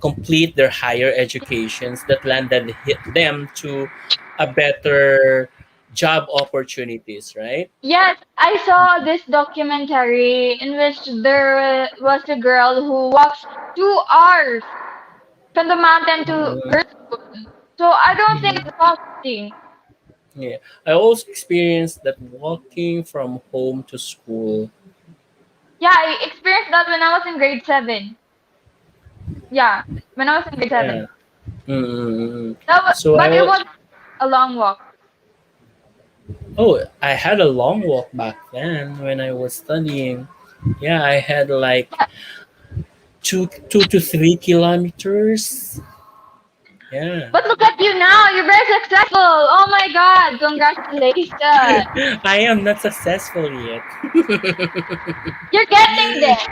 S2: complete their higher educations that landed them to a better job opportunities, right?
S3: Yes, I saw this documentary in which there was a girl who walks 2 hours from the mountain to
S2: Mhm.
S3: her school. So I don't think
S2: Mhm.
S3: it's poverty.
S2: Yeah, I also experienced that walking from home to school.
S3: Yeah, I experienced that when I was in grade 7. Yeah, when I was in grade
S2: Yeah.
S3: 7.
S2: Mm-mm. So
S3: But it was a long walk.
S2: oh, I had a long walk back then when I was studying. Yeah, I had like
S3: Yeah,
S2: 2 to 3 kilometers. Yeah.
S3: but look at you now. You're very successful. Oh my God. Congratulations.
S2: I am not successful yet.
S3: You're getting there.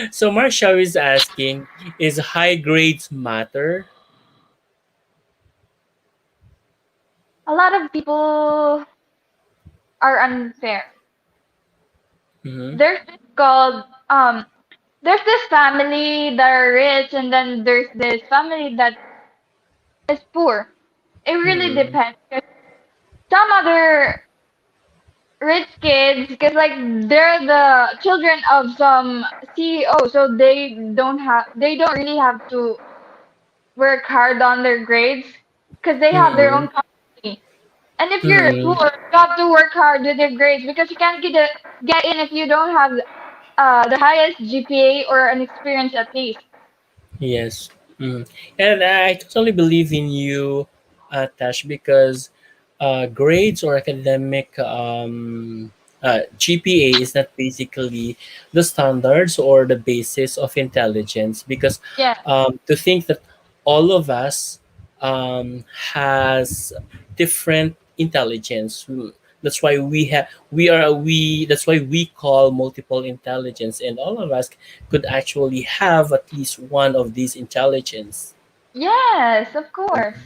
S2: So Marsha is asking, is high grades matter?
S3: A lot of people are unfair.
S2: Mm-hmm.
S3: There's this called there's this family that are rich and then there's this family that is poor. It really
S2: Mm-hmm.
S3: depends. 'Cause some other rich kids, because like they're the children of some CEO, so they don't really have to work hard on their grades because they have their
S2: Mm-hmm.
S3: own company. And if you're
S2: Mm-hmm.
S3: poor, you have to work hard with your grades because you can't get in if you don't have the highest GPA or an experience at least.
S2: Yes. Mm. And I totally believe in you, Tash, because grades or academic GPA is not basically the standards or the basis of intelligence. Because
S3: Yeah.
S2: to think that all of us has different intelligence. That's why we that's why we call multiple intelligence, and all of us could actually have at least one of these intelligence.
S3: Yes, of course.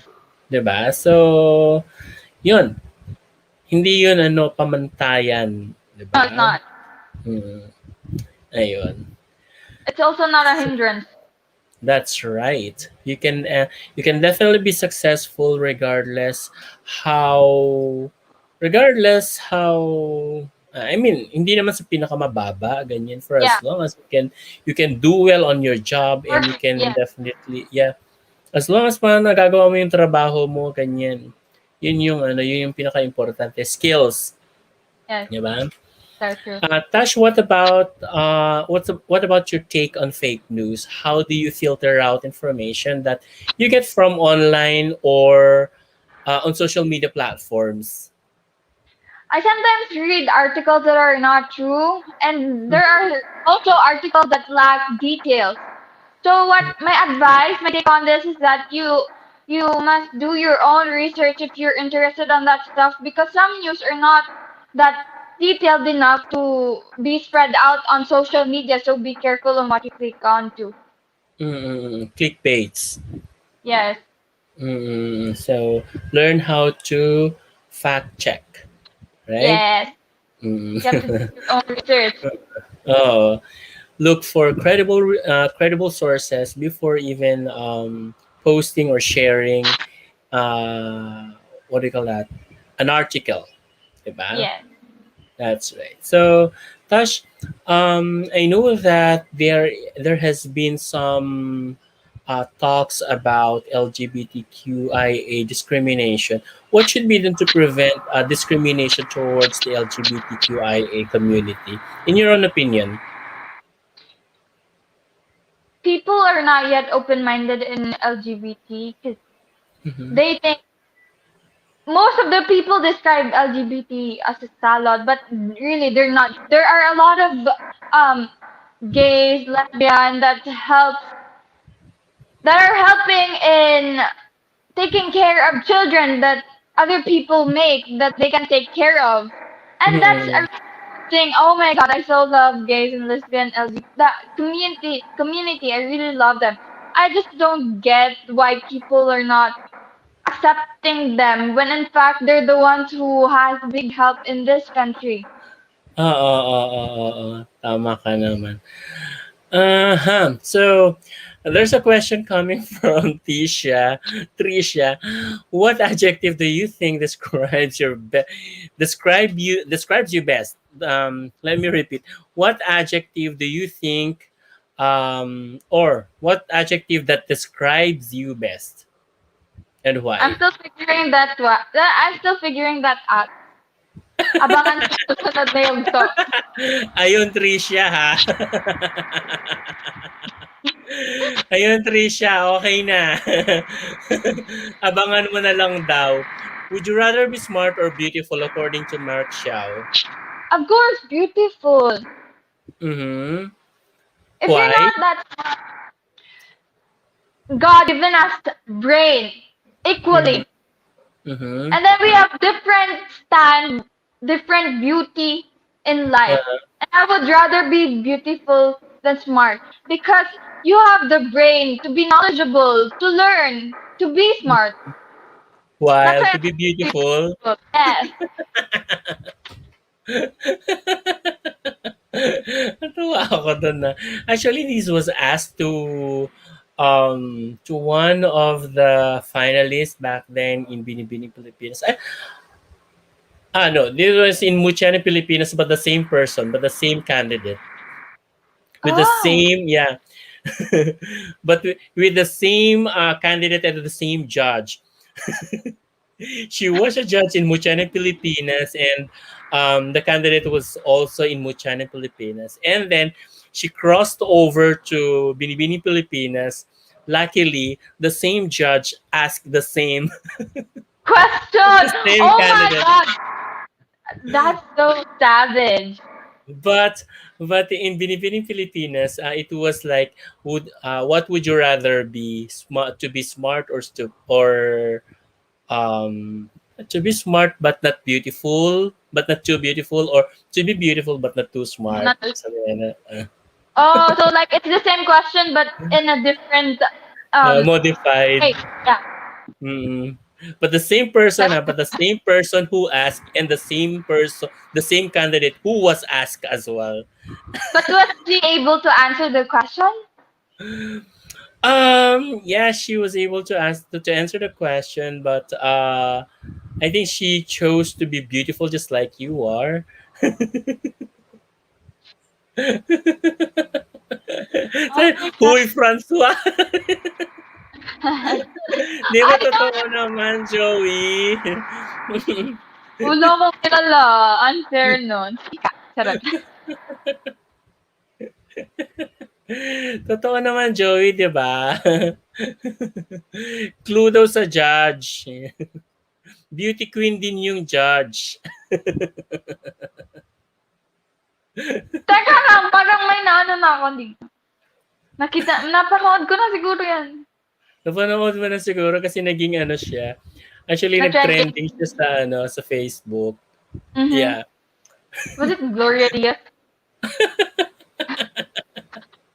S2: 'Di ba? So, 'yun. Hindi 'yun pamantayan, 'di
S3: No, it's
S2: ba?
S3: not.
S2: Mm, ayun.
S3: It's also not a hindrance.
S2: That's right. You can definitely be successful how regardless how I mean, hindi naman sa pinakamababa ganyan for
S3: Yeah.
S2: as long as you can do well on your job and you
S3: Work.
S2: can
S3: Yeah.
S2: definitely as long as pa nagagawa mo yung trabaho mo ganyan. Yun yung pinaka-importante skills,
S3: Yes.
S2: 'di ba?
S3: So true.
S2: Tash, what about your take on fake news? How do you filter out information that you get from online or on social media platforms?
S3: I sometimes read articles that are not true, and there are also articles that lack details. So what my advice, my take on this is that you must do your own research if you're interested on that stuff because some news are not that detailed enough to be spread out on social media. So be careful on what you click onto.
S2: Clickbaits.
S3: Yes,
S2: So learn how to fact check, right?
S3: yes.
S2: Mm.
S3: You have to do your own research.
S2: Oh, look for credible sources before even posting or sharing what do you call that? An article, diba?
S3: Yes.
S2: That's right. So, Tash, I know that there has been some talks about LGBTQIA discrimination. What should be done to prevent discrimination towards the LGBTQIA community, in your own opinion?
S3: People are not yet open-minded in LGBT because
S2: Mm-hmm.
S3: they think most of the people describe LGBT as a salad, but really they're not. There are a lot of um, gays, lesbian that are helping in taking care of children that other people make that they can take care of, and that's
S2: Mm-hmm.
S3: a thing. Oh my God, I so love gays and lesbian LGBT. That community, I really love them. I just don't get why people are not accepting them when in fact they're the ones who has big help in this country.
S2: Oo. Tama ka naman. Uh-huh. So, there's a question coming from Trisha. What adjective do you think describes you best? Let me repeat. What adjective do you think or what adjective that describes you best and
S3: I'm
S2: why?
S3: still figuring I'm still figuring that out. Abangan sa susunod na yugto.
S2: Ayun, Trisha, ha? Ayun, Trisha, okay na. Abangan mo na lang daw. Would you rather be smart or beautiful according to Mark Xiao?
S3: Of course, beautiful.
S2: Mm-hmm.
S3: If you're
S2: Why?
S3: not that God given us brain
S2: Mm-hmm.
S3: equally.
S2: Mm-hmm.
S3: And then we have different beauty in life.
S2: Uh,
S3: And I would rather be beautiful than smart because you have the brain to be knowledgeable, to learn, to be smart. That's
S2: while
S3: why
S2: to be
S3: I be
S2: beautiful.
S3: beautiful. Yes.
S2: Natuwa ako dun na. Actually, this was asked to one of the finalists back then in Binibining Pilipinas. No, this was in Muchani Pilipinas, but the same person, but the same candidate with the
S3: Oh.
S2: same but with the same candidate and the same judge. She was a judge in Muchana, Pilipinas, and the candidate was also in Muchana, Pilipinas. And then she crossed over to Binibini, Pilipinas. Luckily, the same judge asked
S3: Question.
S2: the same
S3: Oh my
S2: candidate.
S3: God. That's so savage.
S2: But in Binibining Pilipinas, it was like, what would you rather be smart to be smart or um to be smart but not beautiful, but not too beautiful, or to be beautiful but not too smart.
S3: Not
S2: Something like that.
S3: Oh, so like it's the same question but in a different. Um,
S2: Modified.
S3: hey, yeah.
S2: Mm. But the same person, but the same person who asked, and the same candidate who was asked as well.
S3: But was she able to answer the question?
S2: Yeah, she was able to answer the question, but I think she chose to be beautiful just like you are. So,
S3: Oh my
S2: Huy
S3: God.
S2: Francois. Di ba
S3: I
S2: totoo
S3: don't.
S2: naman, Joey?
S3: Wala akong kilala. Unfair nun. Sika. Charot.
S2: Totoo naman, Joey, di ba? Clue daw sa judge. Beauty queen din yung judge.
S3: Teka lang, parang may naano na ako dito. Napanood ko na siguro yan.
S2: Napanood mo na siguro kasi naging ano siya. Actually,
S3: Na-trending.
S2: nag-trending siya sa, sa Facebook.
S3: Mm-hmm.
S2: Yeah.
S3: Was it Gloria Diaz?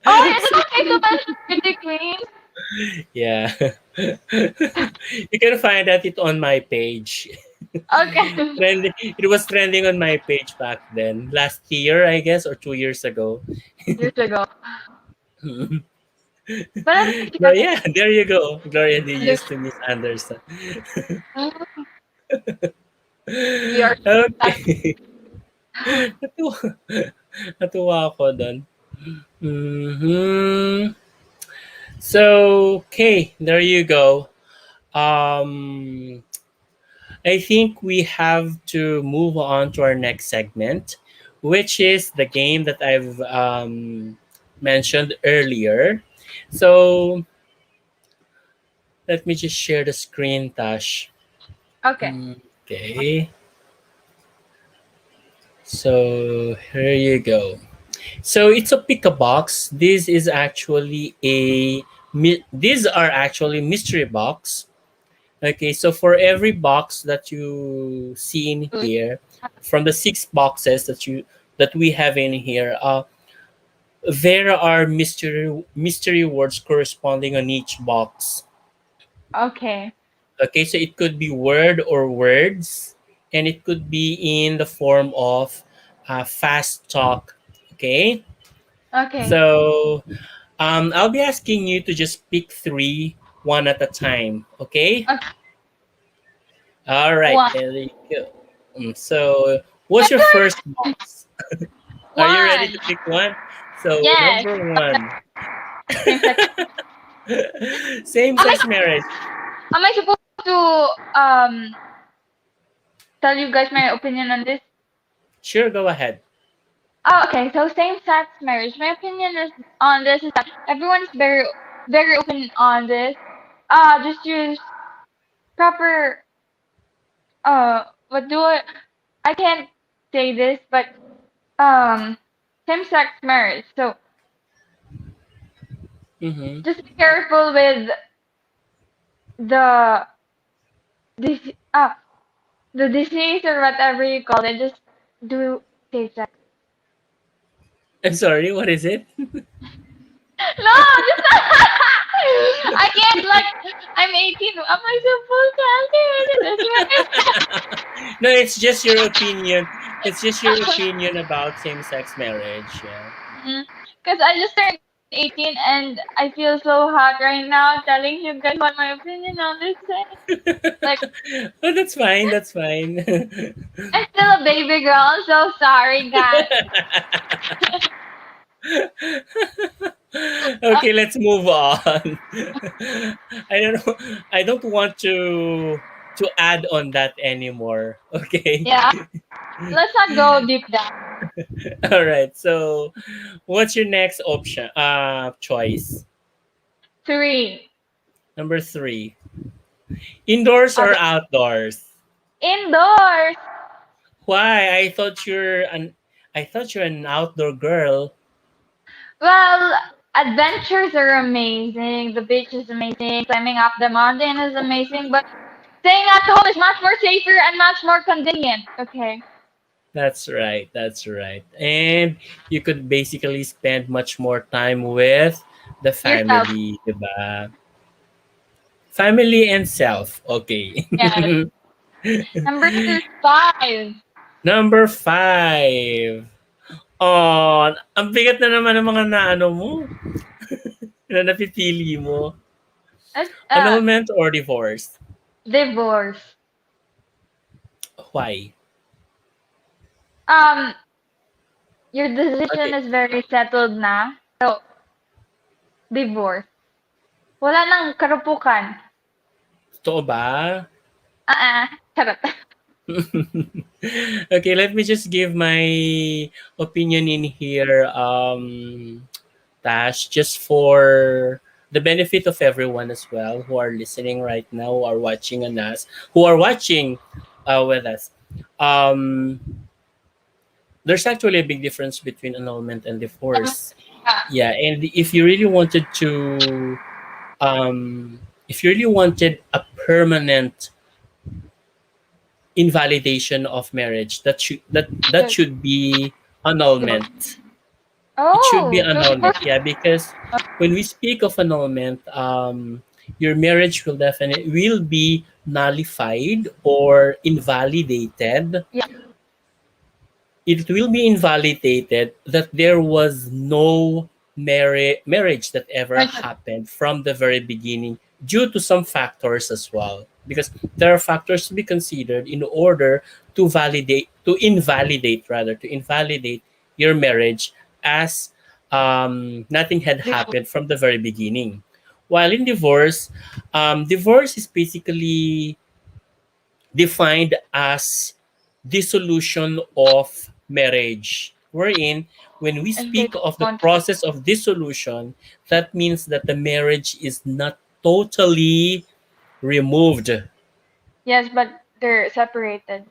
S3: Oh, is it okay to mention Pretty Queen?
S2: Yeah. You can find that it on my page.
S3: Okay.
S2: It was trending on my page back then. Last year, I guess, or 2 years ago.
S3: Years ago. But at least she
S2: But
S3: got it.
S2: yeah, there you go. Gloria D used to Miss Anderson.
S3: We are
S2: Okay. Natuwa, natuwa ako doon. Mhm. So, okay, there you go. Um, I think we have to move on to our next segment, which is the game that I've mentioned earlier. So, let me just share the screen, Tash.
S3: okay.
S2: Okay. So, here you go. So it's a pick a box. This is actually these are actually mystery box. Okay, so for every box that you see in here, from the six boxes that we have in here, there are mystery words corresponding on each box.
S3: Okay.
S2: Okay, so it could be word or words, and it could be in the form of fast talk. Okay,
S3: Okay.
S2: so I'll be asking you to just pick three, one at a time. Okay.
S3: Okay.
S2: All right.
S3: One.
S2: There you go. So, what's your
S3: Sure.
S2: first box? Are you ready
S3: One.
S2: to pick one? So,
S3: Yes.
S2: number one,
S3: Same sex. Am I
S2: same-sex marriage.
S3: am I supposed to tell you guys my opinion on this?
S2: Sure, go ahead.
S3: Oh, okay. So same-sex marriage. My opinion is on this is that everyone is very open on this. Just use proper. What do I can't say this, but um, same-sex marriage. So
S2: Mm-hmm.
S3: just be careful with the this the disease or whatever you call it. Just do same-sex.
S2: I'm sorry. What is it?
S3: No, just I can't like I'm 18. Am I supposed to answer this?
S2: No, it's just your opinion. It's just your opinion about same-sex marriage. Yeah.
S3: Because I just turned 18 and I feel so hot right now telling you guys what my opinion on this thing. Like,
S2: Oh, that's fine. That's fine.
S3: I'm still a baby girl. I'm so sorry, guys.
S2: Okay, let's move on. I don't know. I don't want to add on that anymore. Okay.
S3: Yeah, let's not go deep down.
S2: All right. So, what's your next option? Choice.
S3: Three.
S2: Number three. Indoors or
S3: Okay.
S2: outdoors?
S3: Indoors.
S2: Why? I thought you're an outdoor girl.
S3: Well, adventures are amazing. The beach is amazing. Climbing up the mountain is amazing. But staying at home is much more safer and much more convenient. Okay.
S2: That's right. That's right. And you could basically spend much more time with the
S3: Yourself.
S2: family, diba? Family and self. Okay.
S3: Yes. Number five.
S2: Number five. Oh, ang bigat na naman ng mga naano mo, na napipili mo.
S3: That's,
S2: Annulment or divorce?
S3: divorce.
S2: Why?
S3: Um, your decision
S2: Okay.
S3: is very settled na. So, divorce. Wala nang karupukan.
S2: Totoo ba?
S3: Charot.
S2: Okay, let me just give my opinion in here, Tash, just for the benefit of everyone as well who are listening right now, who are watching on us, who are watching with us. Um, there's actually a big difference between annulment and divorce. Yeah, and if you really wanted a permanent invalidation of marriage, that
S3: Yes.
S2: should be
S3: Divorce.
S2: annulment. It should be
S3: Oh, so
S2: annulment.
S3: divorce.
S2: Yeah, because when we speak of annulment, your marriage will be nullified or invalidated.
S3: Yeah.
S2: It will be invalidated that there was no marriage that ever happened from the very beginning due to some factors as well, because there are factors to be considered in order to invalidate your marriage, as nothing had
S3: Divorce.
S2: happened from the very beginning. While in divorce, divorce is basically defined as dissolution of marriage. Wherein, when we
S3: And they
S2: speak
S3: don't
S2: of the
S3: want to.
S2: process of dissolution, that means that the marriage is not totally removed.
S3: Yes, but they're separated.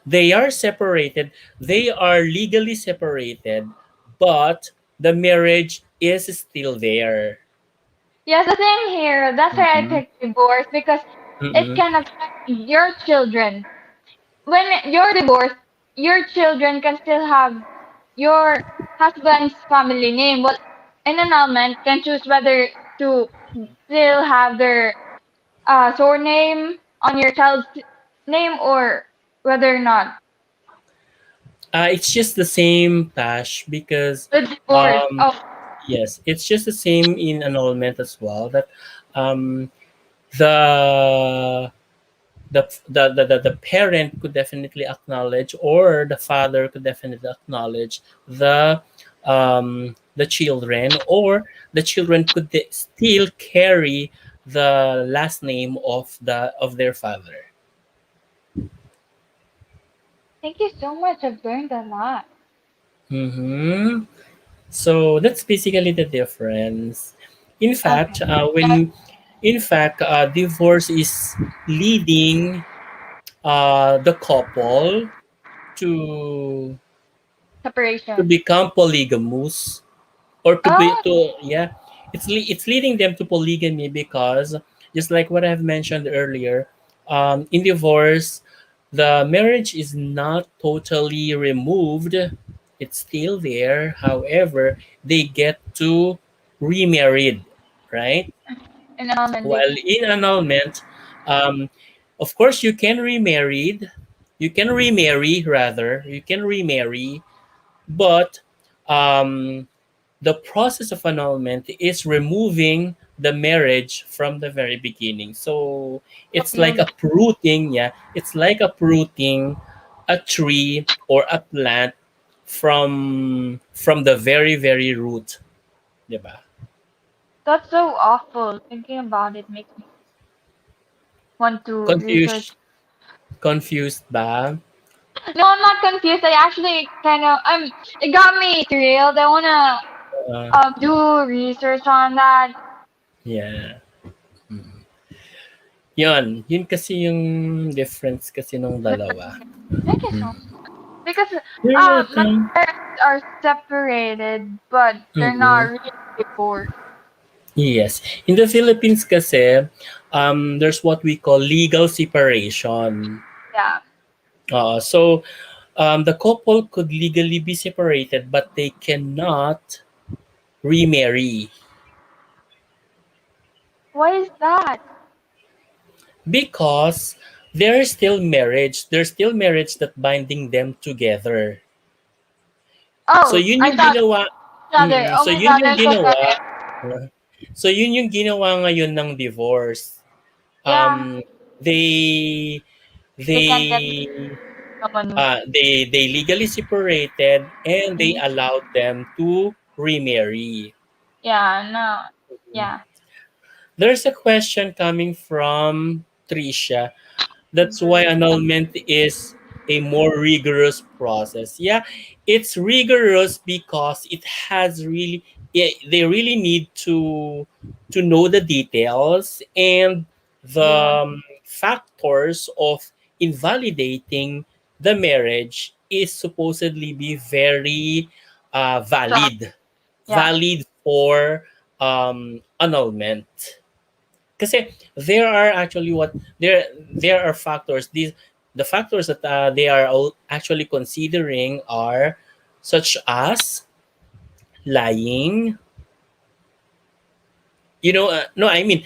S2: They are separated, they are legally separated, but the marriage is still there.
S3: Yes, the same here. That's why I
S2: Mm-hmm.
S3: picked divorce because it
S2: Mm-hmm.
S3: can affect your children. When you're divorced, your children can still have your husband's family name. Well, an annulment can choose whether to still have their surname on your child's name or whether or not.
S2: It's just the same, Tash, because
S3: The divorce.
S2: um,
S3: Oh,
S2: yes, it's just the same in annulment as well. That um, the the parent could definitely acknowledge, or the father could definitely acknowledge the children, or the children could still carry the last name of their father.
S3: thank you so much. I've learned a lot.
S2: Mm-hmm. So that's basically the difference. In
S3: Okay.
S2: fact, divorce is leading the couple to
S3: Separation.
S2: become polygamous, or
S3: Oh,
S2: it's leading them to polygamy, because just like what I've mentioned earlier, in divorce, the marriage is not totally removed, it's still there. However, they get to remarried, right?
S3: an annulment they
S2: While
S3: can.
S2: in annulment, um, of course, you can remarry, rather, you can remarry, but um, the process of annulment is removing the marriage from the very beginning. So it's like
S3: You'll
S2: uprooting, yeah, it's like uprooting a tree or a plant from the very very root, diba?
S3: That's so awful. Thinking about it makes me want to research.
S2: Confused, confused ba?
S3: No, I'm not confused. I actually kind of it got me thrilled. I wanna
S2: Uh,
S3: do research on that.
S2: yeah. Yun kasi yung difference kasi nung dalawa.
S3: Thank you so much. Because
S2: You're
S3: my
S2: welcome.
S3: parents are separated, but they're not
S2: Mhm.
S3: really divorced.
S2: Yes. In the Philippines kasi, there's what we call legal separation.
S3: Yeah.
S2: So, the couple could legally be separated, but they cannot remarry.
S3: Why is that?
S2: because there's still marriage. There's still marriage that binding them together. So
S3: Oh,
S2: yun
S3: I
S2: yung
S3: thought
S2: ginawa.
S3: brother. Oh
S2: So
S3: my
S2: yun
S3: God,
S2: yung
S3: I'm so
S2: ginawa.
S3: sorry.
S2: So yun yung ginawa ngayon ng divorce.
S3: Yeah,
S2: They
S3: they can't get
S2: they
S3: someone new.
S2: they legally separated and they
S3: Mm.
S2: allowed them to remarry.
S3: Yeah, no. Yeah.
S2: There's a question coming from Trisha. That's why annulment is a more rigorous process. Yeah, it's rigorous because it has really they really need to know the details and the
S3: Yeah.
S2: factors of invalidating the marriage is supposedly be very
S3: Strong. Yeah.
S2: valid for annulment. Kasi there are actually there are factors. These the factors that they are actually considering are such as lying. No, I mean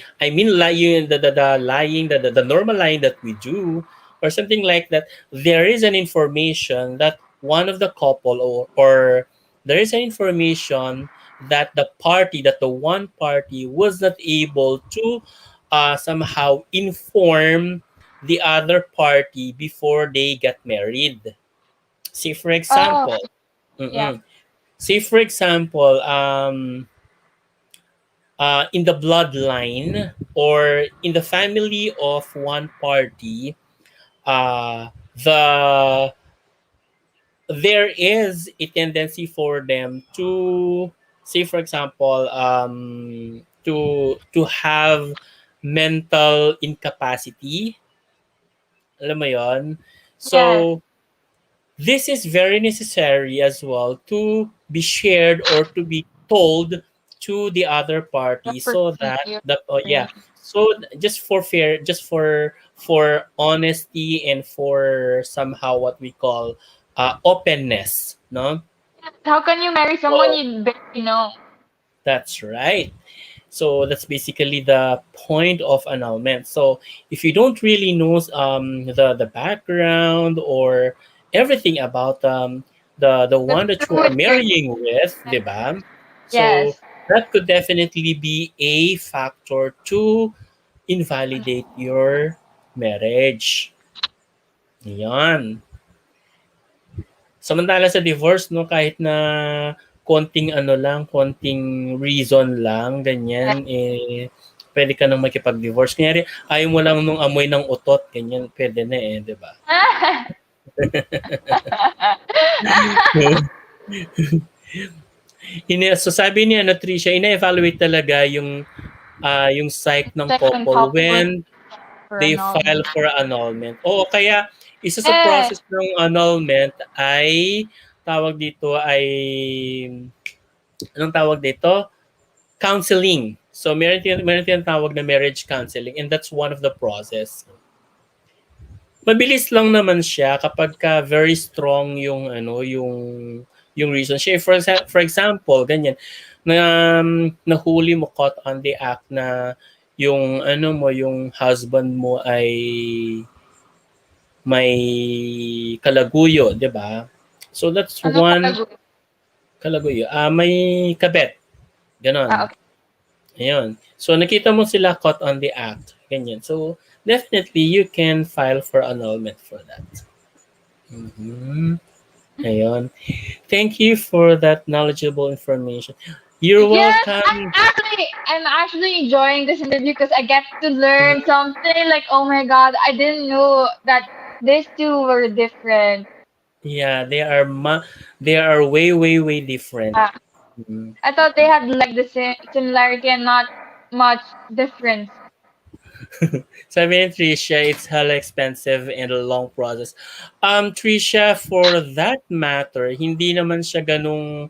S2: lying, the lying, the normal lying that we do, or something like that. There is an information that one of the couple, or there is an information that the one party was not able to somehow inform the other party before they get married. Say for
S3: Oh,
S2: example,
S3: yeah.
S2: mm-mm. say for example, in the bloodline or in the family of one party, the there is a tendency for them to, say for example, to have mental incapacity. Alam mo yon? So
S3: Yes.
S2: this is very necessary as well to be shared or to be told to the other
S3: The
S2: party, so
S3: person
S2: that
S3: you
S2: the yeah,
S3: marry.
S2: so just for fair, just for honesty and for somehow what we call openness, no.
S3: Yes. How can you marry someone
S2: So
S3: you barely know?
S2: that's right. So that's basically the point of annulment. So if you don't really know the background or everything about the
S3: The
S2: one that you are
S3: true marriage.
S2: marrying with, diba? So
S3: Yes.
S2: that could definitely be a factor to invalidate your marriage. Yan. Samantala sa divorce, no, kahit na konting ano lang, konting reason lang, ganyan, eh, pwede ka nang makipag-divorce. Kunyari, ayaw mo lang nung amoy ng utot, ganyan, pwede na eh, di ba? So sabi niya, ano, Tricia, ina-evaluate talaga yung psyche ng
S3: Second
S2: couple
S3: couple
S2: when
S3: for
S2: they
S3: annulment.
S2: file for annulment. Oo, kaya isa sa
S3: Eh,
S2: process ng annulment ay tawag dito ay anong tawag dito? Counseling. So meron tinatawag na marriage counseling, and that's one of the process. Mabilis lang naman siya kapag ka very strong yung ano yung reason. Siya for example, ganyan na nahuli mo caught on the act na yung ano mo yung husband mo ay may kalaguyo, 'di ba? So that's
S3: anong
S2: one
S3: kalaguyo?
S2: kalaguyo. May kabet,
S3: Ah,
S2: ganon.
S3: okay.
S2: Ayun. So nakita mo sila caught on the act, ganyan. So definitely you can file for annulment for that. Mhm. Ayun. Thank you for that knowledgeable information. You're
S3: Yes,
S2: welcome.
S3: I'm actually enjoying this interview because I get to learn something like, oh my God, I didn't know that these two were different.
S2: Yeah, they are way different.
S3: Uh,
S2: Mhm.
S3: I thought they had like the similarity and not much difference.
S2: Sabi ni Tricia, it's hella expensive and a long process. Tricia, for that matter, hindi naman siya ganung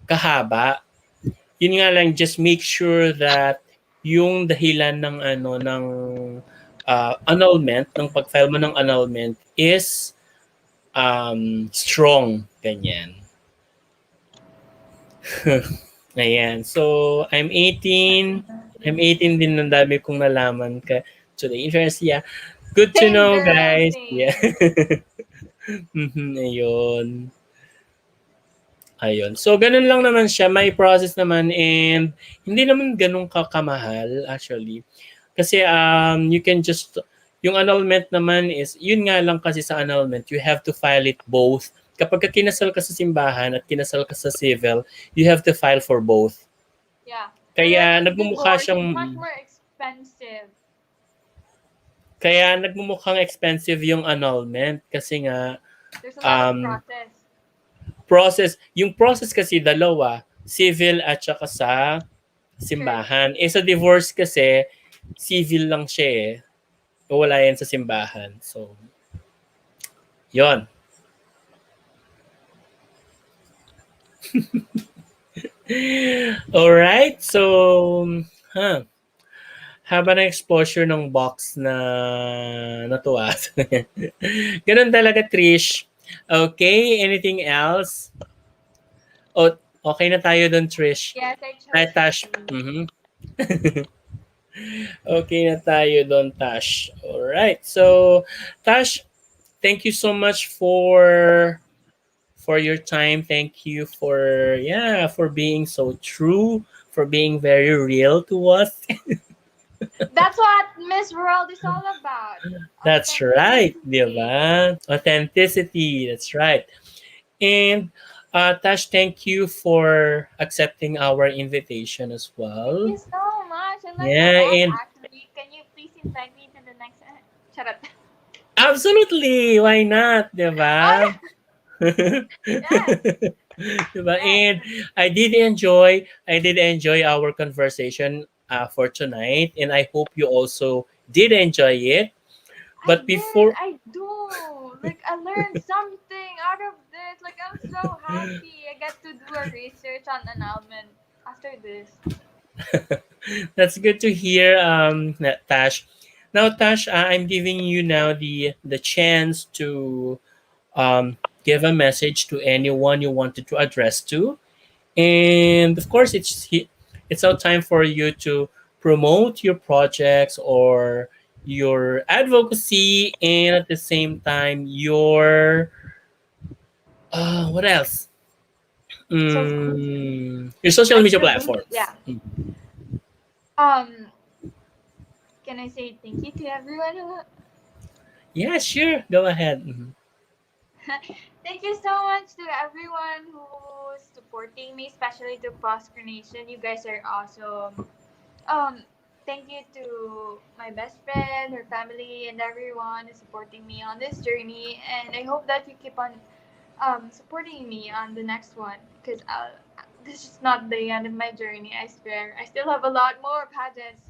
S2: kahaba. Yun nga lang, just make sure that yung dahilan ng ano ng annulment, ng pag-file mo ng annulment is strong, ganyan. Ayan. So, I'm 18. I'm 18 din, ang dami kong nalaman today. In fairness, yeah. Good to
S3: Same
S2: know,
S3: girl,
S2: guys. Yeah.
S3: same.
S2: Ayun. Ayun. So, ganun lang naman siya. May process naman and hindi naman ganun kakamahal actually. Kasi you can just, yung annulment naman is, yun nga lang kasi sa annulment, you have to file it both. Kapag kinasal ka sa simbahan at kinasal ka sa civil, you have to file for both.
S3: Yeah.
S2: Kaya
S3: Unlike
S2: nagmumukha
S3: divorce,
S2: siyang
S3: it's much more expensive.
S2: kaya nagmumukhang expensive yung annulment kasi nga
S3: There's a lot of
S2: um yung process kasi dalawa, civil at saka sa
S3: Church.
S2: simbahan. Eh sa divorce kasi civil lang siya eh. Wala yan sa simbahan. So, yon. Alright, so, huh. Haba ng exposure ng box na natuwa. Ganun talaga, Trish. Okay, anything else? O, okay na tayo doon, Trish.
S3: Yes, I
S2: Ay,
S3: chose
S2: Tash.
S3: to.
S2: Mhm. Okay na tayo doon, Tash. Alright, so, Tash, thank you so much for your time. Thank you for being so true, for being very real to us.
S3: That's what Miss World is all about.
S2: That's right, di
S3: Authenticity.
S2: ba? Authenticity, that's right. And Tash, thank you for accepting our invitation as
S3: Thank
S2: well.
S3: you so much. I learned a
S2: Yeah,
S3: lot
S2: and
S3: actually. Can you please invite me to the next Charot.
S2: absolutely, why not, di ba?
S3: Oh, yes,
S2: Diba?
S3: yes.
S2: And I did enjoy our conversation for tonight, and I hope you also did enjoy it.
S3: I
S2: But
S3: did.
S2: before,
S3: I do. Like I learned something out of this. Like I'm so happy. I get to do a research on annulment after this.
S2: that's good to hear, Tash. Now, Tash, I'm giving you now the chance to give a message to anyone you wanted to address to. And of course, it's now time for you to promote your projects or your advocacy, and at the same time what else?
S3: Social media.
S2: Your social
S3: Like
S2: media
S3: promote.
S2: platforms.
S3: Yeah. Um. Can I say thank you to everyone who
S2: Yeah, sure. Go ahead.
S3: Thank you so much to everyone who's supporting me, especially to Postcronation. You guys are awesome. Thank you to my best friend, her family, and everyone who's supporting me on this journey. And I hope that you keep on supporting me on the next one because this is not the end of my journey. I swear, I still have a lot more pageants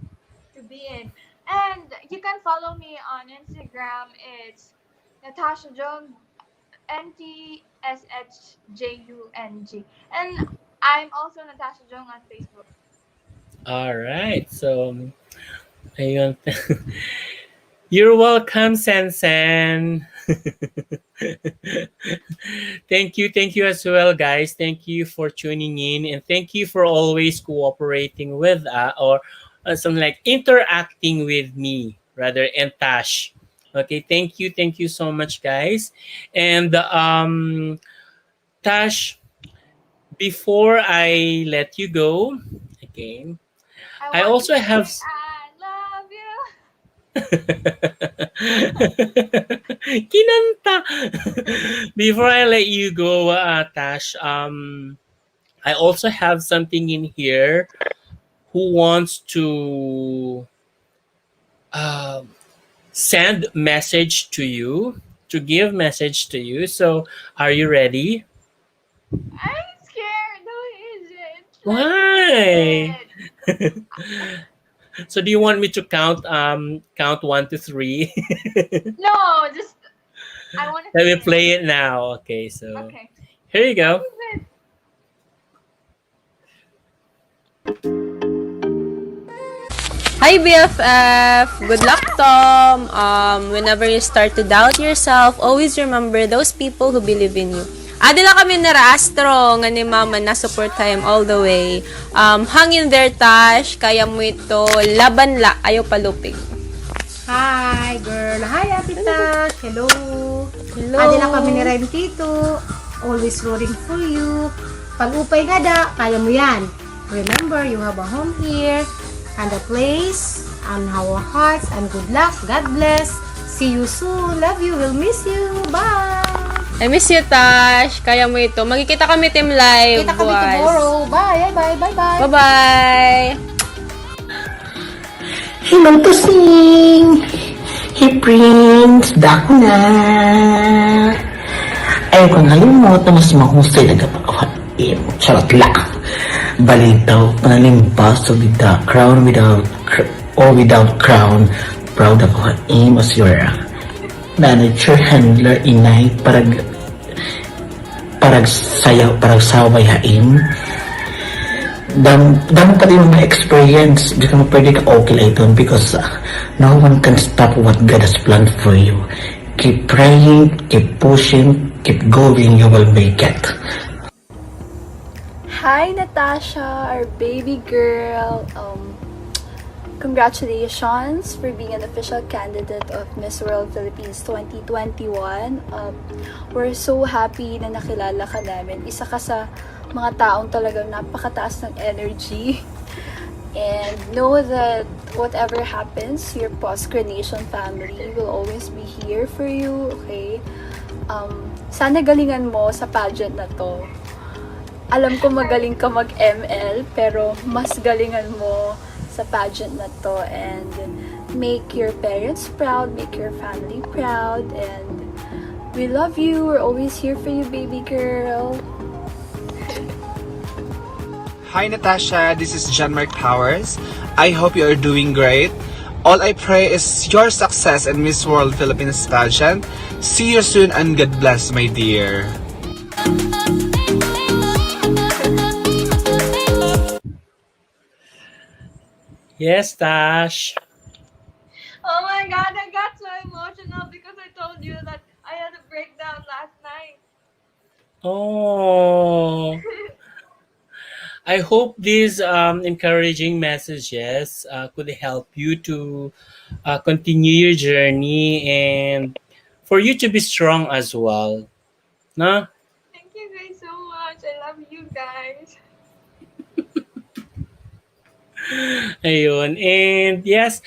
S3: to be in. And you can follow me on Instagram. It's Natasha Jung NTSHJUNG. And I'm also Natasha Jung on Facebook.
S2: All right. So, ayun. You're welcome, Sensen. Thank you as well, guys. Thank you for tuning in, and thank you for always cooperating with or something like interacting with me, rather, and Tash. Okay, thank you so much, guys. And Tash, before I let you go, okay,
S3: I
S2: I
S3: want to
S2: also have.
S3: say I love you.
S2: Kinanta. Before I let you go, Tash, I also have something in here who wants to uh, send message to you, to give message to you. So, are you ready?
S3: I'm scared. Who is it? Let's read
S2: Why?
S3: it.
S2: So, do you want me to count 1 to 3?
S3: No, just I want to
S2: Let me
S3: see it.
S2: play it now. Okay, so
S3: Okay.
S2: here you
S3: What
S2: go.
S3: is it?
S4: Hi BFF! Good luck, Tom! Whenever you start to doubt yourself, always remember those people who believe in you Adi lang kami naraastro nga ni mama na support time all the way. Hang in there, Tash. Kaya mo ito. Laban la. Ayaw palupig.
S5: Hi, girl. Hi, Ate Tash. Hello.
S4: Hello.
S5: Adila kami ni Rem Tito. Always rooting for you. Pag-upay nga da, kaya mo yan. Remember, you have a home here and a place and our hearts and good luck. God bless. See you soon. Love you. We'll miss you. Bye.
S4: I miss you, Tash. Kaya mo ito. Magkikita kami team live.
S5: Kita kami
S4: guys.
S5: tomorrow. Bye. Bye. Bye. Bye.
S4: Bye-bye.
S6: Hello to sing! Hey Prince, back na! Ayaw kang halimot na mas mahusay na kapakahaim. Charot lang. Balitaw, panalimpas so with the crown without crown. Proud ako haim as your manager, handler, inay, parag saway haim. Damo pa din mga experience. Di ka mo pwede ka okay lang ito because no one can stop what God has planned for you. Keep praying, keep pushing, keep going, you will make it.
S1: Hi, Natasha, our baby girl. Congratulations for being an official candidate of Miss World Philippines 2021. We're so happy na nakilala ka namin. Isa ka sa mga taong talagang napakataas ng energy. And know that whatever happens, your post-coronation family will always be here for you, okay? Sana galingan mo sa pageant na to. Alam ko magaling ka mag-ML, pero mas galingan mo sa pageant na to and make your parents proud, make your family proud, and we love you. We're always here for you, baby girl.
S7: Hi Natasha, this is John Mark Powers. I hope you are doing great. All I pray is your success in Miss World Philippines pageant. See you soon and God bless, my dear.
S2: Yes, Tash.
S3: Oh my God, I got so emotional because I told you that I had a breakdown last night.
S2: Oh. I hope these encouraging messages could help you to continue your journey and for you to be strong as well. No?
S3: Thank you guys so much. I love you guys.
S2: Ayun. And yes,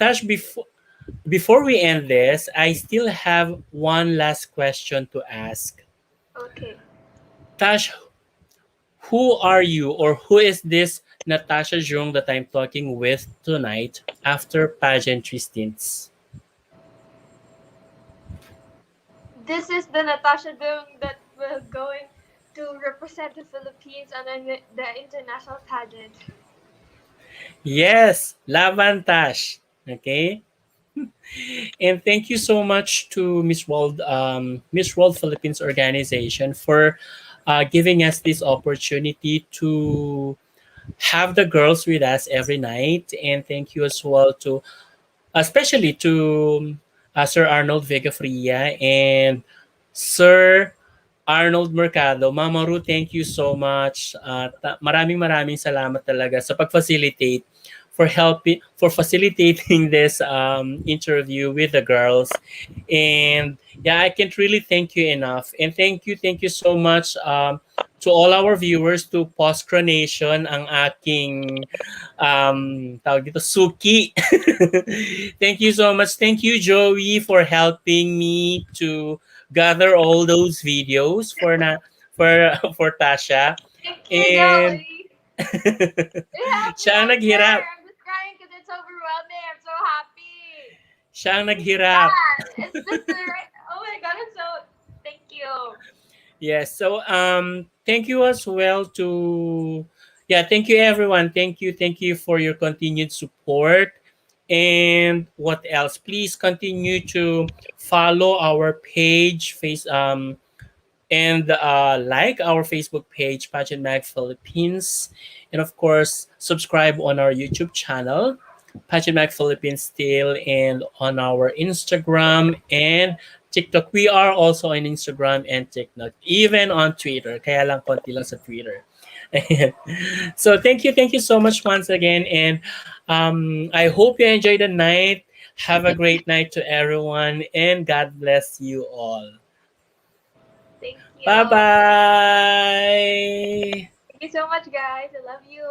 S2: Tash, before we end this, I still have one last question to ask.
S3: Okay.
S2: Tash, who are you or who is this Natasha Jung that I'm talking with tonight after pageantry stints?
S3: This is the Natasha Jung that will going to represent the Philippines on the international pageant.
S2: Yes, Laban Tash. Okay? And thank you so much to Miss World Philippines organization for giving us this opportunity to have the girls with us every night. And thank you as well to, especially to Sir Arnold Vega Fria and Sir Arnold Mercado. Mama Ru, thank you so much. Maraming salamat talaga sa pag-facilitate for facilitating this interview with the girls. And yeah, I can't really thank you enough. And thank you so much to all our viewers, to Postcronation, ang aking tawag dito, Suki. Thank you so much. Thank you, Joey, for helping me to gather all those videos for Tasha.
S3: Thank you,
S2: And
S3: Joey. It helped
S2: siya ang
S3: me out
S2: naghirap.
S3: there. I'm just crying because it's overwhelming. I'm so happy.
S2: Siya ang naghirap.
S3: Yeah, it's just the right. Oh my God, I'm so. Thank you.
S2: Yes. So thank you as well to thank you everyone. Thank you for your continued support. And what else? Please continue to follow our page, and like our Facebook page, Pageant Mag Philippines, and of course subscribe on our YouTube channel, Pageant Mag Philippines still, and on our Instagram and TikTok. We are also on Instagram and TikTok, even on Twitter. Kaya lang konti lang sa Twitter. Ayan. So thank you so much once again, and I hope you enjoy the night. Have a great night to everyone, and God bless you all.
S3: Thank you.
S2: Bye bye.
S3: Thank you so much, guys. I love you.